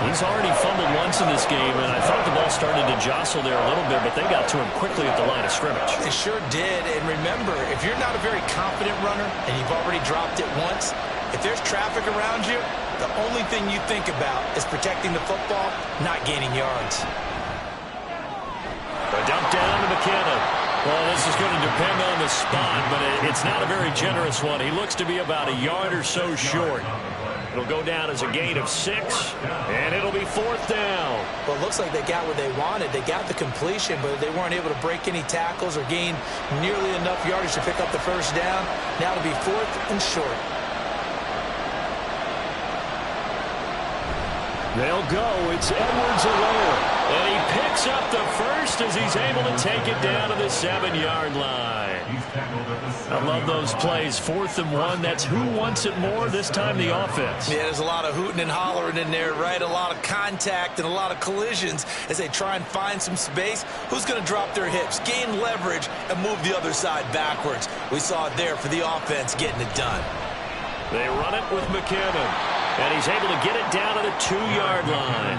He's already fumbled once in this game, and I thought the ball started to jostle there a little bit, but they got to him quickly at the line of scrimmage. They sure did, and remember, if you're not a very confident runner and you've already dropped it once, if there's traffic around you, the only thing you think about is protecting the football, not gaining yards. A dump down to McKinnon. Well, this is going to depend on the spot, but it's not a very generous one. He looks to be about a yard or so short. It'll go down as a gain of 6, and it'll be fourth down. Well, it looks like they got what they wanted. They got the completion, but they weren't able to break any tackles or gain nearly enough yardage to pick up the first down. Now it'll be fourth and short. They'll go. It's Edwards-Helaire. And he picks up the first as he's able to take it down to the 7-yard line. I love those plays. 4th and 1. That's who wants it more, this time the offense. Yeah, there's a lot of hooting and hollering in there, right? A lot of contact and a lot of collisions as they try and find some space. Who's going to drop their hips, gain leverage, and move the other side backwards? We saw it there for the offense getting it done. They run it with McKinnon. And he's able to get it down to the 2-yard line.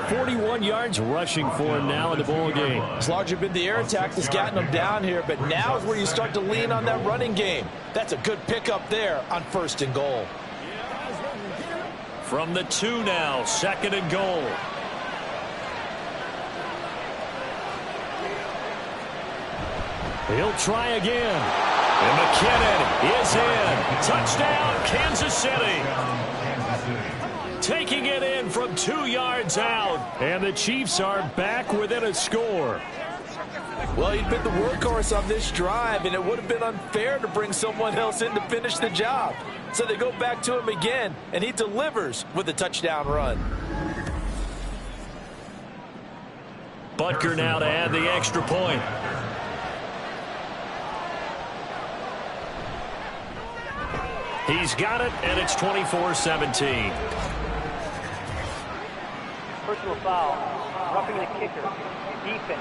41 yards rushing for him now in the ball game. It's largely been the air attack that's gotten him down here, but now is where you start to lean on that running game. That's a good pickup there on 1st and goal. From the 2 now, 2nd and goal. He'll try again. And McKinnon is in. Touchdown, Kansas City. Taking it in from 2 yards out. And the Chiefs are back within a score. Well, he'd been the workhorse on this drive, and it would have been unfair to bring someone else in to finish the job. So they go back to him again, and he delivers with a touchdown run. Butker now to add the extra point. He's got it, and it's 24-17. Personal foul, roughing the kicker, defense.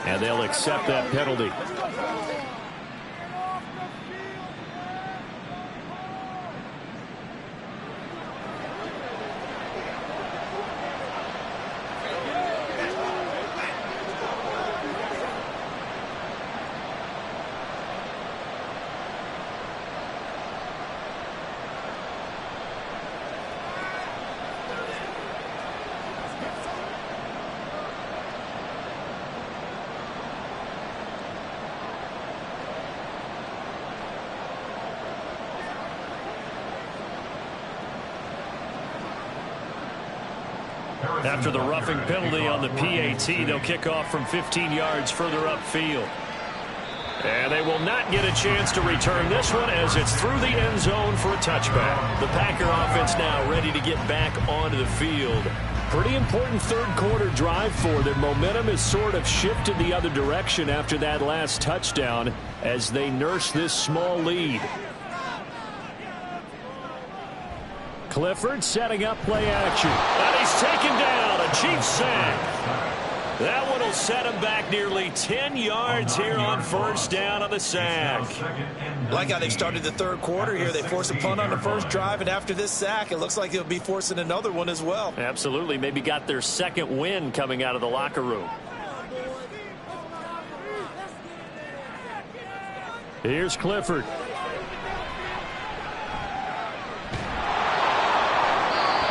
And they'll accept that penalty. After the roughing penalty on the PAT, they'll kick off from 15 yards further upfield. And they will not get a chance to return this one as it's through the end zone for a touchback. The Packer offense now ready to get back onto the field. Pretty important third quarter drive for them. Momentum has sort of shifted the other direction after that last touchdown as they nurse this small lead. Clifford setting up play action. And he's taken down. A Chiefs sack. That one will set him back nearly 10 yards here on first down on the sack. Like how they started the third quarter here. They forced a punt on the first drive, and after this sack, it looks like they'll be forcing another one as well. Absolutely. Maybe got their second win coming out of the locker room. Here's Clifford.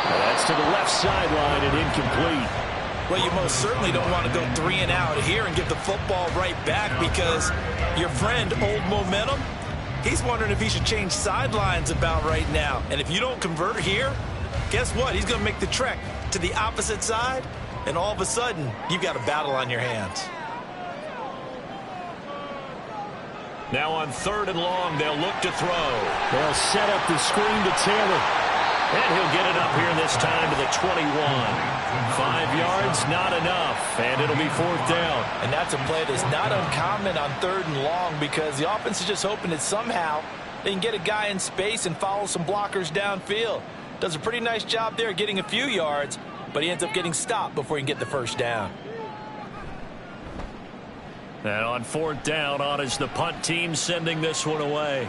That's to the left sideline and incomplete. Well, you most certainly don't want to go 3 and out here and give the football right back, because your friend, Old Momentum, he's wondering if he should change sidelines about right now. And if you don't convert here, guess what? He's going to make the trek to the opposite side, and all of a sudden, you've got a battle on your hands. Now on 3rd and long, they'll look to throw. They'll set up the screen to Taylor. And he'll get it up here this time to the 21. 5 yards, not enough, and it'll be 4th down. And that's a play that's not uncommon on 3rd and long, because the offense is just hoping that somehow they can get a guy in space and follow some blockers downfield. Does a pretty nice job there getting a few yards, but he ends up getting stopped before he can get the first down. And on 4th down, on is the punt team sending this one away.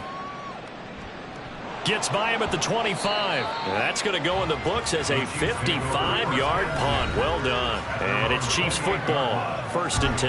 Gets by him at the 25. That's going to go in the books as a 55-yard punt. Well done. And it's Chiefs football. 1st and 10.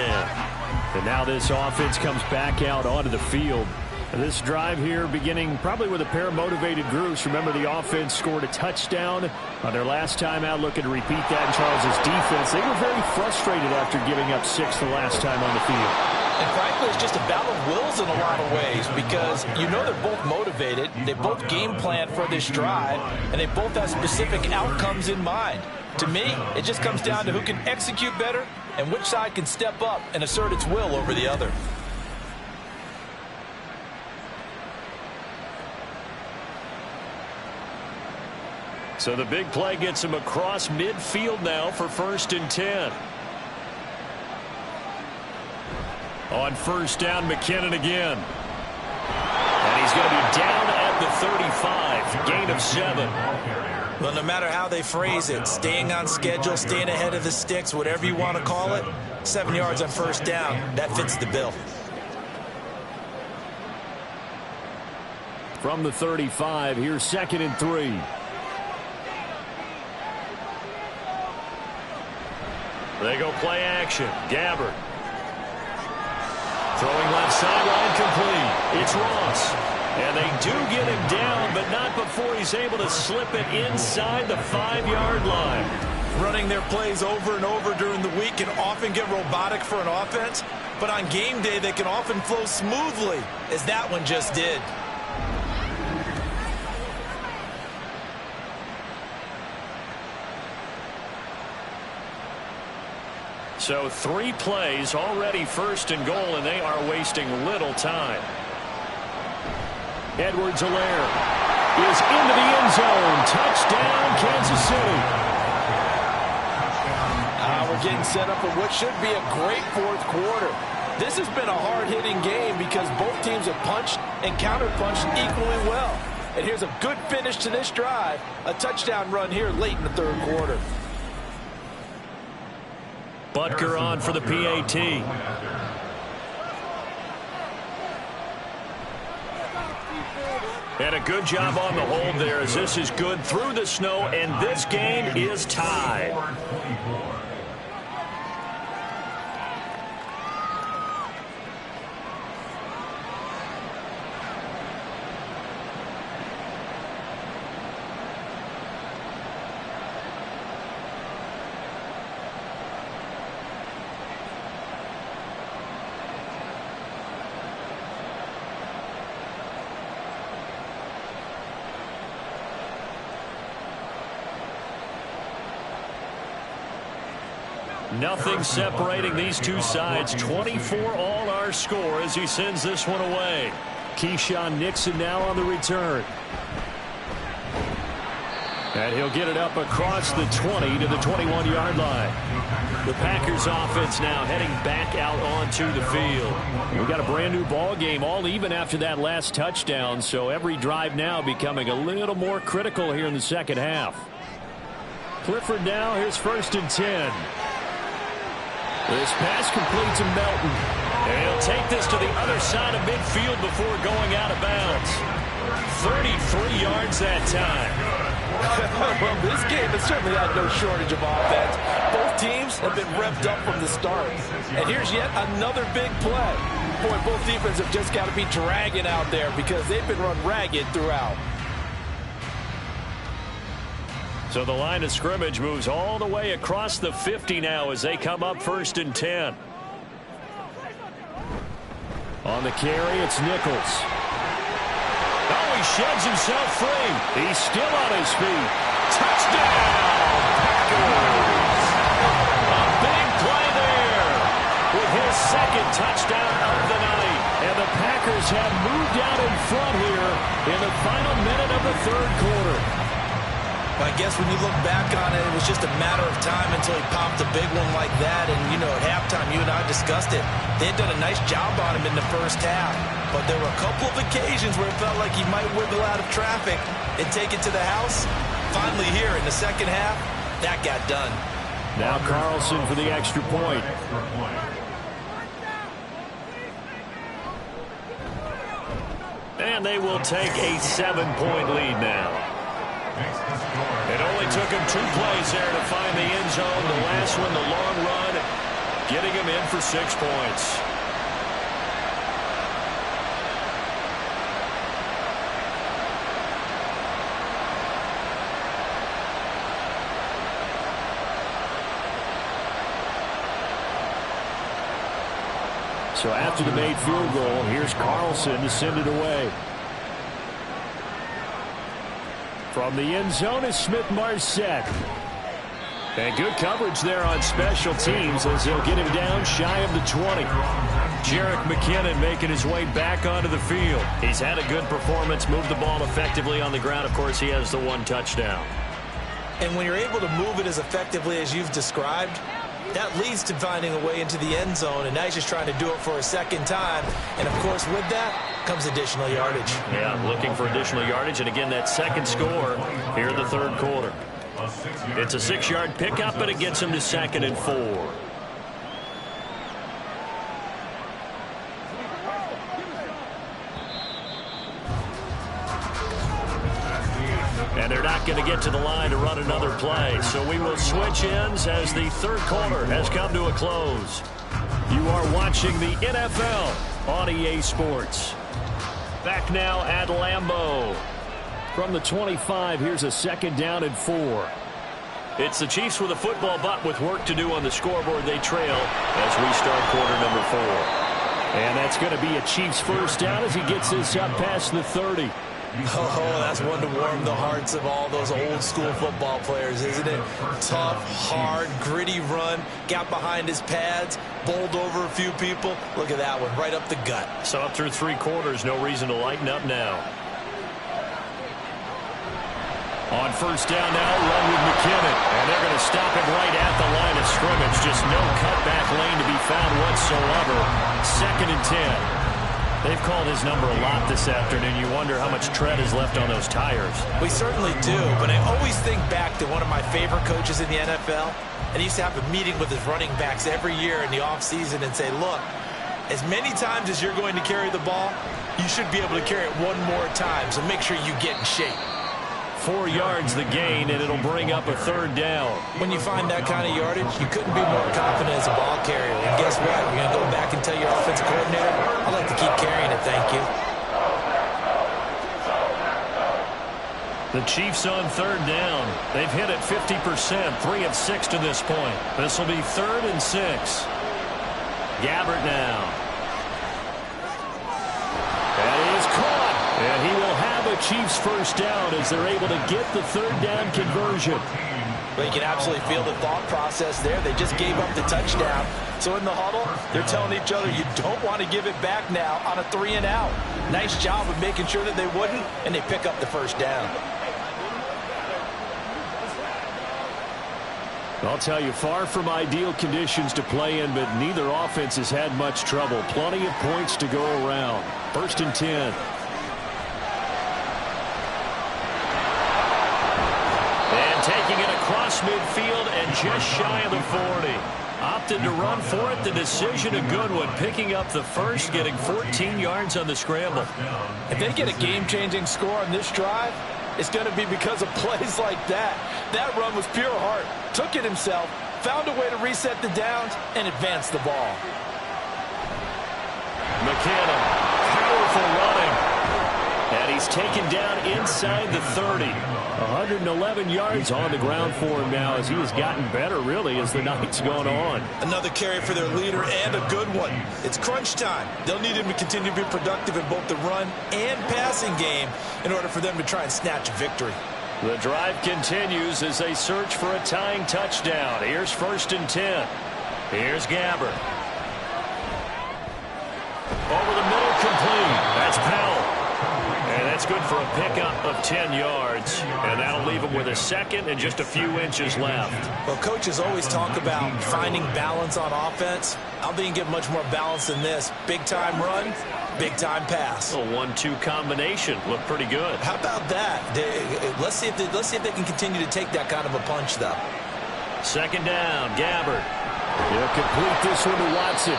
And now this offense comes back out onto the field. This drive here beginning probably with a pair of motivated groups. Remember, the offense scored a touchdown on their last time out, looking to repeat that in Charles' defense. They were very frustrated after giving up 6 the last time on the field. And frankly, it's just a battle of wills in a lot of ways, because you know they're both motivated, they both game plan for this drive, and they both have specific outcomes in mind. To me, it just comes down to who can execute better and which side can step up and assert its will over the other. So the big play gets him across midfield now for 1st and 10. On 1st down, McKinnon again. And he's going to be down at the 35. Gain of 7. Well, no matter how they phrase it, staying on schedule, staying ahead of the sticks, whatever you want to call it, 7 yards on 1st down, that fits the bill. From the 35, here's 2nd and 3. They go play action. Gabbert. Throwing left sideline, complete. It's Ross. And they do get him down, but not before he's able to slip it inside the 5-yard line. Running their plays over and over during the week can often get robotic for an offense, but on game day they can often flow smoothly, as that one just did. So 3 plays, already 1st and goal, and they are wasting little time. Edwards-Helaire is into the end zone. Touchdown, Kansas City. We're getting set up for what should be a great 4th quarter. This has been a hard-hitting game because both teams have punched and counterpunched equally well. And here's a good finish to this drive. A touchdown run here late in the 3rd quarter. Butker on for the PAT. And a good job on the hold there, as this is good through the snow, and this game is tied. Nothing separating these two sides. 24 all our score as he sends this one away. Keyshawn Nixon now on the return. And he'll get it up across the 20 to the 21-yard line. The Packers offense now heading back out onto the field. We've got a brand new ball game, all even after that last touchdown, so every drive now becoming a little more critical here in the second half. Clifford now, here's 1st and 10. This pass complete to Melton. And he'll take this to the other side of midfield before going out of bounds. 33 yards that time. Well, this game has certainly had no shortage of offense. Both teams have been revved up from the start. And here's yet another big play. Boy, both defenses have just got to be dragging out there because they've been run ragged throughout. So the line of scrimmage moves all the way across the 50 now as they come up 1st and 10. On the carry, it's Nichols. Oh, he sheds himself free. He's still on his feet. Touchdown, Packers! A big play there with his second touchdown of the night. And the Packers have moved out in front here in the final minute of the 3rd quarter. I guess when you look back on it, it was just a matter of time until he popped a big one like that. And, you know, at halftime, you and I discussed it. They had done a nice job on him in the first half. But there were a couple of occasions where it felt like he might wiggle out of traffic and take it to the house. Finally here in the second half, that got done. Now Carlson for the extra point. And they will take a 7-point lead now. It only took him 2 plays there to find the end zone. The last one, the long run, getting him in for 6 points. So after the made field goal, here's Carlson to send it away. From the end zone is Smith-Marsette. And good coverage there on special teams as they'll get him down shy of the 20. Jerick McKinnon making his way back onto the field. He's had a good performance, moved the ball effectively on the ground. Of course, he has the 1 touchdown. And when you're able to move it as effectively as you've described, that leads to finding a way into the end zone, and now he's just trying to do it for a second time. And, of course, with that comes additional yardage. Yeah, looking for additional yardage, and again, that second score here in the 3rd quarter. It's a 6-yard pickup, but it gets him to 2nd and 4. And they're not going to get to the line to run another play. So we will switch ends as the 3rd quarter has come to a close. You are watching the NFL on EA Sports. Back now at Lambeau. From the 25, here's a 2nd down and 4. It's the Chiefs with a football, but with work to do on the scoreboard. They trail as we start quarter number 4. And that's going to be a Chiefs 1st down as he gets this up past the 30. Oh, that's one to warm the hearts of all those old school football players, isn't it? Tough, hard, gritty run, got behind his pads, bowled over a few people. Look at that one, right up the gut. So up through 3 quarters, no reason to lighten up now. On 1st down now, run with McKinnon. And they're going to stop it right at the line of scrimmage. Just no cutback lane to be found whatsoever. 2nd and 10. They've called his number a lot this afternoon. You wonder how much tread is left on those tires. We certainly do, but I always think back to one of my favorite coaches in the NFL. And he used to have a meeting with his running backs every year in the offseason and say, look, as many times as you're going to carry the ball, you should be able to carry it 1 more time, so make sure you get in shape. 4 yards the gain, and it'll bring up a 3rd down. When you find that kind of yardage, you couldn't be more confident as a ball carrier. And guess what? You're going to go back and tell your offensive coordinator, I'd like to keep carrying it, thank you. The Chiefs on 3rd down. They've hit it 50%, 3 of 6 to this point. This will be 3rd and 6. Gabbert now. That is caught. And he will have a Chiefs 1st down as they're able to get the 3rd down conversion. But you can absolutely feel the thought process there. They just gave up the touchdown. So in the huddle, they're telling each other, you don't want to give it back now on a 3 and out. Nice job of making sure that they wouldn't, and they pick up the 1st down. I'll tell you, far from ideal conditions to play in, but neither offense has had much trouble. Plenty of points to go around. 1st and 10. And taking it across midfield and just shy of the 40. Opted to run for it. The decision a good one. Picking up the first, getting 14 yards on the scramble. If they get a game-changing score on this drive, it's going to be because of plays like that. That run was pure heart. Took it himself, found a way to reset the downs, and advance the ball. McKinnon, powerful running. And he's taken down inside the 30. 111 yards on the ground for him now as he has gotten better, really, as the night's gone on. Another carry for their leader and a good one. It's crunch time. They'll need him to continue to be productive in both the run and passing game in order for them to try and snatch a victory. The drive continues as they search for a tying touchdown. Here's 1st and 10. Here's Gabbert. Over the middle, complete. That's Powell. And that's good for a pickup of 10 yards. And that'll leave him with a second and just a few inches left. Well, coaches always talk about finding balance on offense. I don't think you get much more balance than this. Big-time run, big-time pass. A 1-2 combination. Looked pretty good. How about that? Let's see if they can continue to take that kind of a punch, though. 2nd down, Gabbert. He'll complete this one to Watson.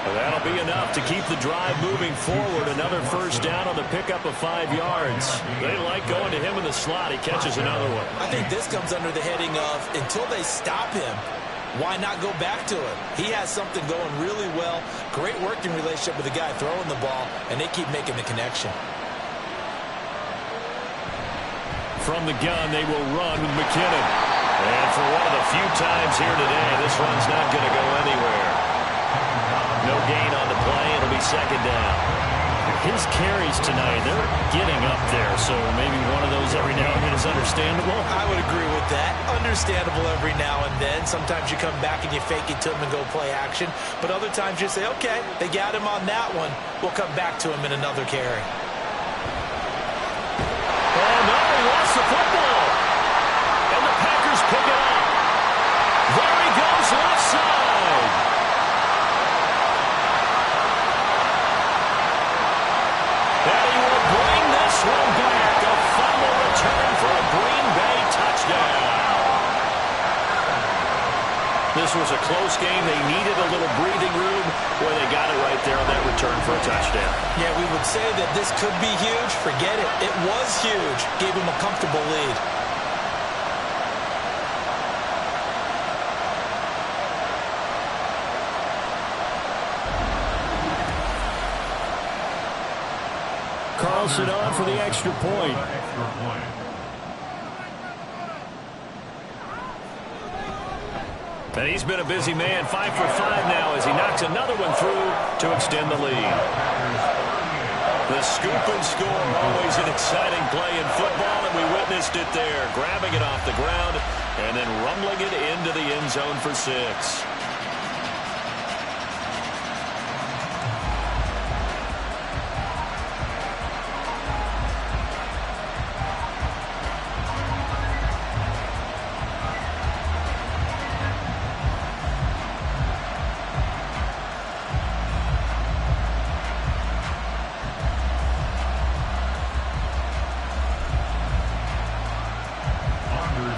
And that'll be enough to keep the drive moving forward. Another 1st down on the pickup of 5 yards. They like going to him in the slot. He catches another one. I think this comes under the heading of until they stop him, why not go back to him? He has something going really well. Great working relationship with the guy throwing the ball, and they keep making the connection. From the gun, they will run with McKinnon. And for one of the few times here today, this run's not going to go anywhere. No gain on the play. It'll be 2nd down. His carries tonight, they're getting up there, so maybe one of those every now and then is understandable. I would agree with that. Understandable every now and then. Sometimes you come back and you fake it to him and go play action. But other times you say, okay, they got him on that one. We'll come back to him in another carry. Oh, no, he lost the football. And the Packers pick it up. There he goes, left side. One back, a fumble return for a Green Bay touchdown. This was a close game. They needed a little breathing room. Boy, they got it right there on that return for a touchdown. Yeah, we would say that this could be huge. Forget it. It was huge. Gave him a comfortable lead. Carlson on for the extra point. And he's been a busy man, 5 for 5 now as he knocks another one through to extend the lead. The scoop and score, always an exciting play in football, and we witnessed it there, grabbing it off the ground and then rumbling it into the end zone for 6.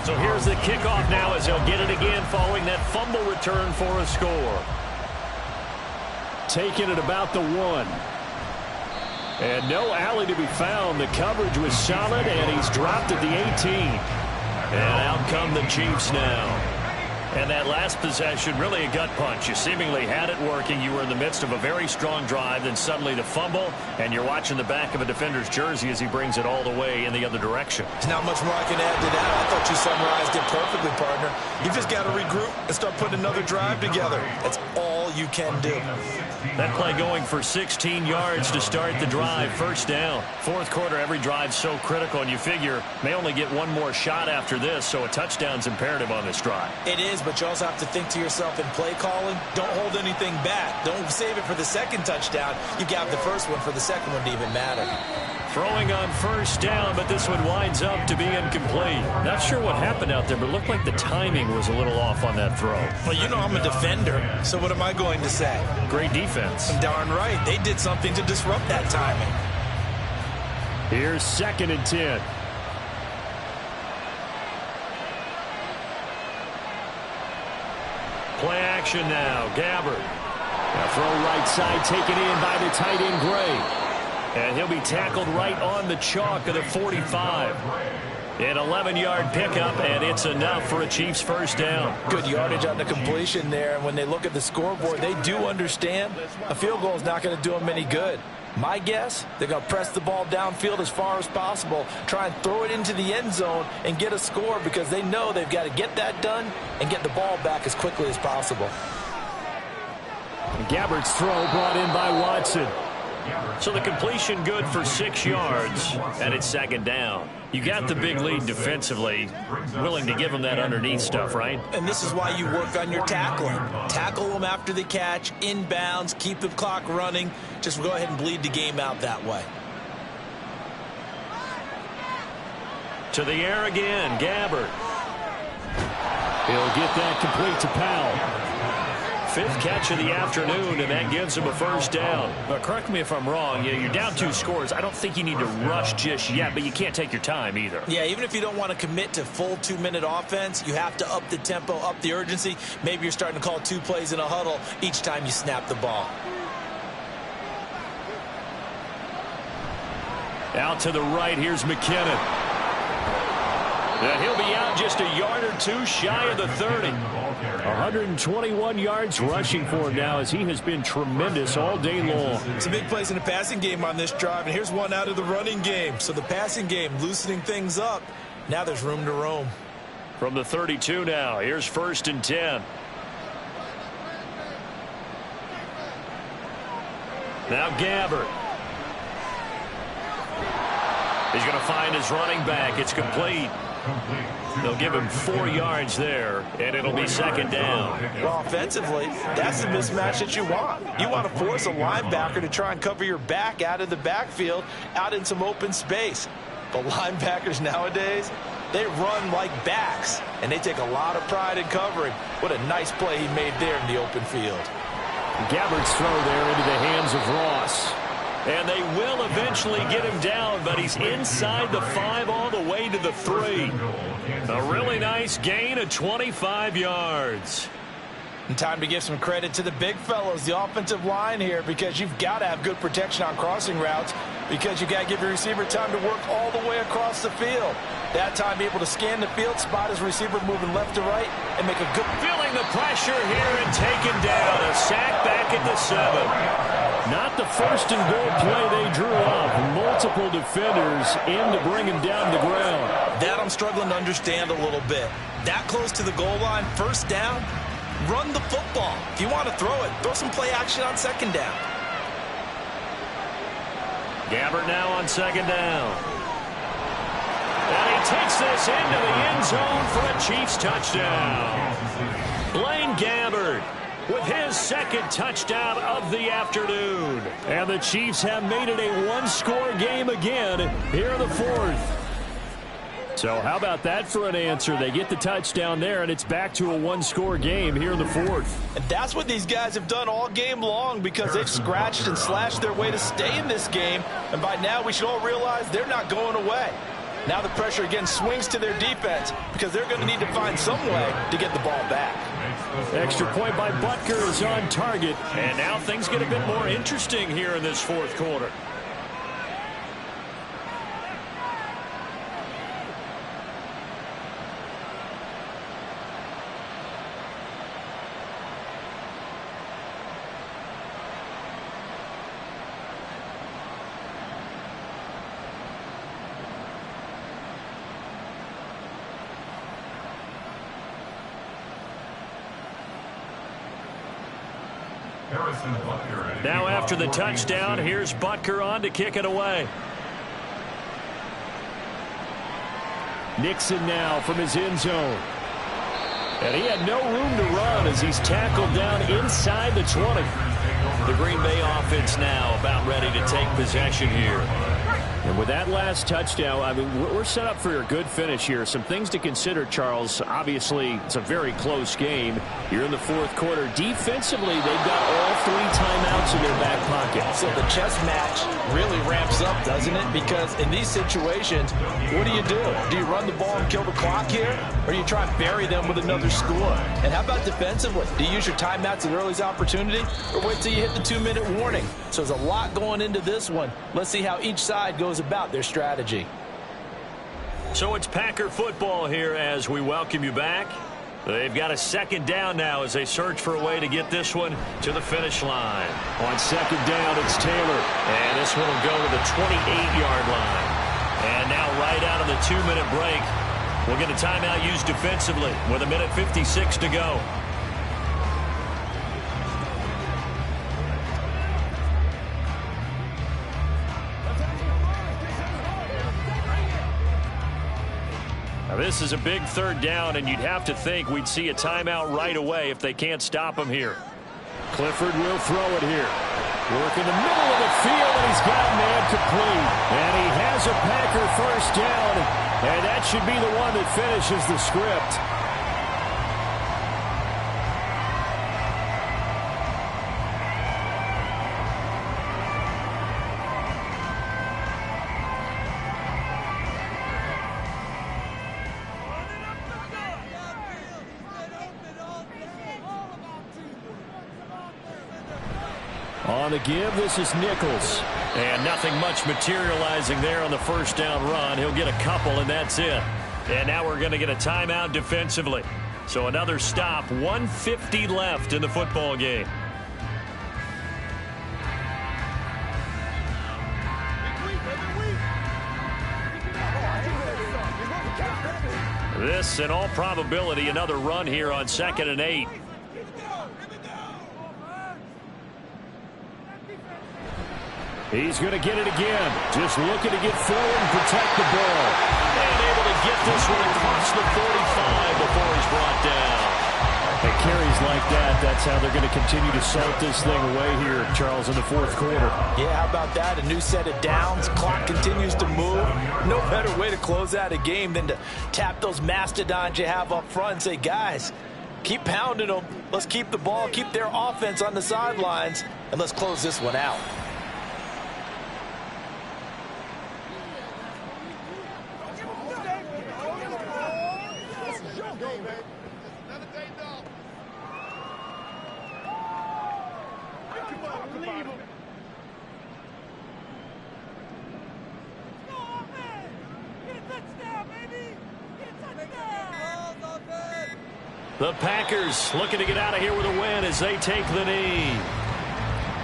So here's the kickoff now as he'll get it again following that fumble return for a score. Taking it about the 1. And no alley to be found. The coverage was solid, and he's dropped at the 18. And out come the Chiefs now. And that last possession, really a gut punch. You seemingly had it working. You were in the midst of a very strong drive, then suddenly the fumble, and you're watching the back of a defender's jersey as he brings it all the way in the other direction. There's not much more I can add to that. I thought you summarized it perfectly, partner. You just got to regroup and start putting another drive together. That's all you can do. That play going for 16 yards to start the drive. 1st down. 4th quarter, every drive's so critical, and you figure may only get one more shot after this, so a touchdown's imperative on this drive. It is, but you also have to think to yourself in play calling, don't hold anything back. Don't save it for the second touchdown. You got the first one for the second one to even matter. Throwing on first down, but this one winds up to be incomplete. Not sure what happened out there, but it looked like the timing was a little off on that throw. Well, you know I'm a defender, so what am I going to say? Great defense. Darn right. They did something to disrupt that timing. Here's 2nd and 10. Play action now. Gabbert. A throw right side taken in by the tight end Gray. And he'll be tackled right on the chalk of the 45. An 11-yard pickup, and it's enough for a Chiefs first down. Good yardage on the completion there. And when they look at the scoreboard, they do understand a field goal is not going to do them any good. My guess, they're going to press the ball downfield as far as possible, try and throw it into the end zone and get a score because they know they've got to get that done and get the ball back as quickly as possible. Gabbert's throw brought in by Watson. So the completion good for 6 yards, and it's 2nd down. You got the big lead defensively, willing to give them that underneath stuff, right? And this is why you work on your tackling. Tackle them after the catch, inbounds, keep the clock running. Just go ahead and bleed the game out that way. To the air again, Gabbert. He'll get that complete to Powell. 5th catch of the afternoon, and that gives him a first down. But correct me if I'm wrong. You're down 2 scores. I don't think you need to rush just yet, but you can't take your time either. Yeah, even if you don't want to commit to full 2-minute offense, you have to up the tempo, up the urgency. Maybe you're starting to call 2 plays in a huddle each time you snap the ball. Out to the right, here's McKinnon. And he'll be out just a yard or 2 shy of the 30. 121 yards rushing for him now as he has been tremendous all day long. Some big plays in the passing game on this drive, and here's one out of the running game. So the passing game loosening things up. Now there's room to roam. From the 32 now, here's 1st and 10. Now Gabbert. He's going to find his running back. It's complete. They'll give him 4 yards there, and it'll be 2nd down. Well, offensively, that's the mismatch that you want. You want to force a linebacker to try and cover your back out of the backfield, out in some open space. But linebackers nowadays, they run like backs, and they take a lot of pride in covering. What a nice play he made there in the open field. Gabbert's throw there into the hands of Ross. And they will eventually get him down, but he's inside the 5 all the way to the 3. A really nice gain of 25 yards. And time to give some credit to the big fellows, the offensive line here, because you've got to have good protection on crossing routes because you've got to give your receiver time to work all the way across the field. That time able to scan the field, spot his receiver moving left to right, and make a good... Feeling the pressure here and taken down. A sack back at the 7. Not the 1st and goal play they drew up. Multiple defenders in to bring him down to the ground. That I'm struggling to understand a little bit. That close to the goal line, 1st down, run the football. If you want to throw it, throw some play action on 2nd down. Gabbert now on 2nd down. And he takes this into the end zone for a Chiefs touchdown. Blaine Gabbert with his 2nd touchdown of the afternoon. And the Chiefs have made it a 1-score game again here in the 4th. So how about that for an answer? They get the touchdown there, and it's back to a 1-score game here in the 4th. And that's what these guys have done all game long because they've scratched and slashed their way to stay in this game. And by now, we should all realize they're not going away. Now the pressure again swings to their defense because they're going to need to find some way to get the ball back. Extra point by Butker is on target. And now things get a bit more interesting here in this 4th quarter. Now after the touchdown, here's Butker on to kick it away. Nixon now from his end zone. And he had no room to run as he's tackled down inside the 20. The Green Bay offense now about ready to take possession here. And with that last touchdown, I mean, we're set up for a good finish here. Some things to consider, Charles. Obviously, it's a very close game. You're in the fourth quarter. Defensively, they've got all 3 timeouts in their back pocket. So the chess match really ramps up, doesn't it? Because in these situations, what do? Do you run the ball and kill the clock here? Or do you try and bury them with another score? And how about defensively? Do you use your timeouts at the earliest opportunity? Or wait till you hit the 2-minute warning? So there's a lot going into this one. Let's see how each side goes about their strategy. So it's Packer football here as we welcome you back. They've got a second down now as they search for a way to get this one to the finish line. On second down, it's Taylor. And this one will go to the 28-yard line. And now right out of the 2-minute break, we'll get a timeout used defensively with 1:56 to go. Now this is a big third down, and you'd have to think we'd see a timeout right away if they can't stop him here. Clifford will throw it here. Work in the middle of the field, and he's got a man complete. And he has a Packer first down, and that should be the one that finishes the script. On the give, this is Nichols. And nothing much materializing there on the first down run. He'll get a couple, and that's it. And now we're going to get a timeout defensively. So another stop, 1:50 left in the football game. This, in all probability, another run here on 2nd and 8. He's going to get it again. Just looking to get forward and protect the ball. And able to get this one across the 45 before he's brought down. And carries like that, that's how they're going to continue to salt this thing away here, Charles, in the fourth quarter. Yeah, how about that? A new set of downs. Clock continues to move. No better way to close out a game than to tap those mastodons you have up front and say, guys, keep pounding them. Let's keep the ball, keep their offense on the sidelines, and let's close this one out. The Packers looking to get out of here with a win as they take the knee.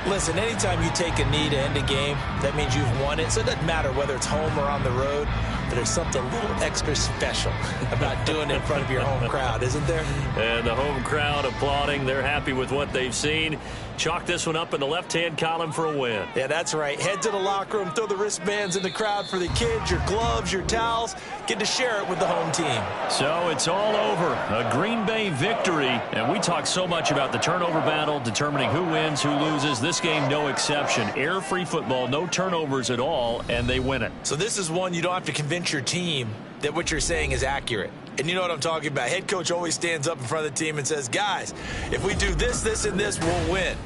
Listen, anytime you take a knee to end a game, that means you've won it. So it doesn't matter whether it's home or on the road, but there's something a little extra special about doing it in front of your home crowd, isn't there? And the home crowd applauding. They're happy with what they've seen. Chalk this one up in the left-hand column for a win. Yeah, that's right. Head to the locker room, throw the wristbands in the crowd for the kids, your gloves, your towels. Get to share it with the home team. So it's all over. A Green Bay victory. And we talk so much about the turnover battle, determining who wins, who loses. This game, no exception. Error-free football, no turnovers at all, and they win it. So this is one you don't have to convince your team that what you're saying is accurate. And you know what I'm talking about. Head coach always stands up in front of the team and says, guys, if we do this, this, and this, we'll win.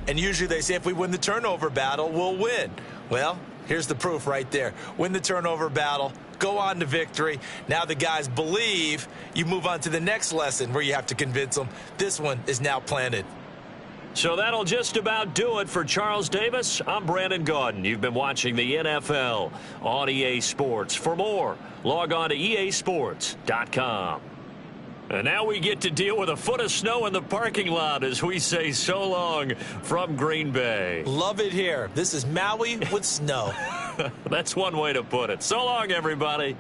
And usually they say if we win the turnover battle, we'll win. Well, here's the proof right there. Win the turnover battle, go on to victory. Now the guys believe. You move on to the next lesson where you have to convince them. This one is now planted. So that'll just about do it for Charles Davis. I'm Brandon Gaudin. You've been watching the NFL on EA Sports. For more, log on to easports.com. And now we get to deal with a foot of snow in the parking lot as we say so long from Green Bay. Love it here. This is Maui with snow. That's one way to put it. So long, everybody.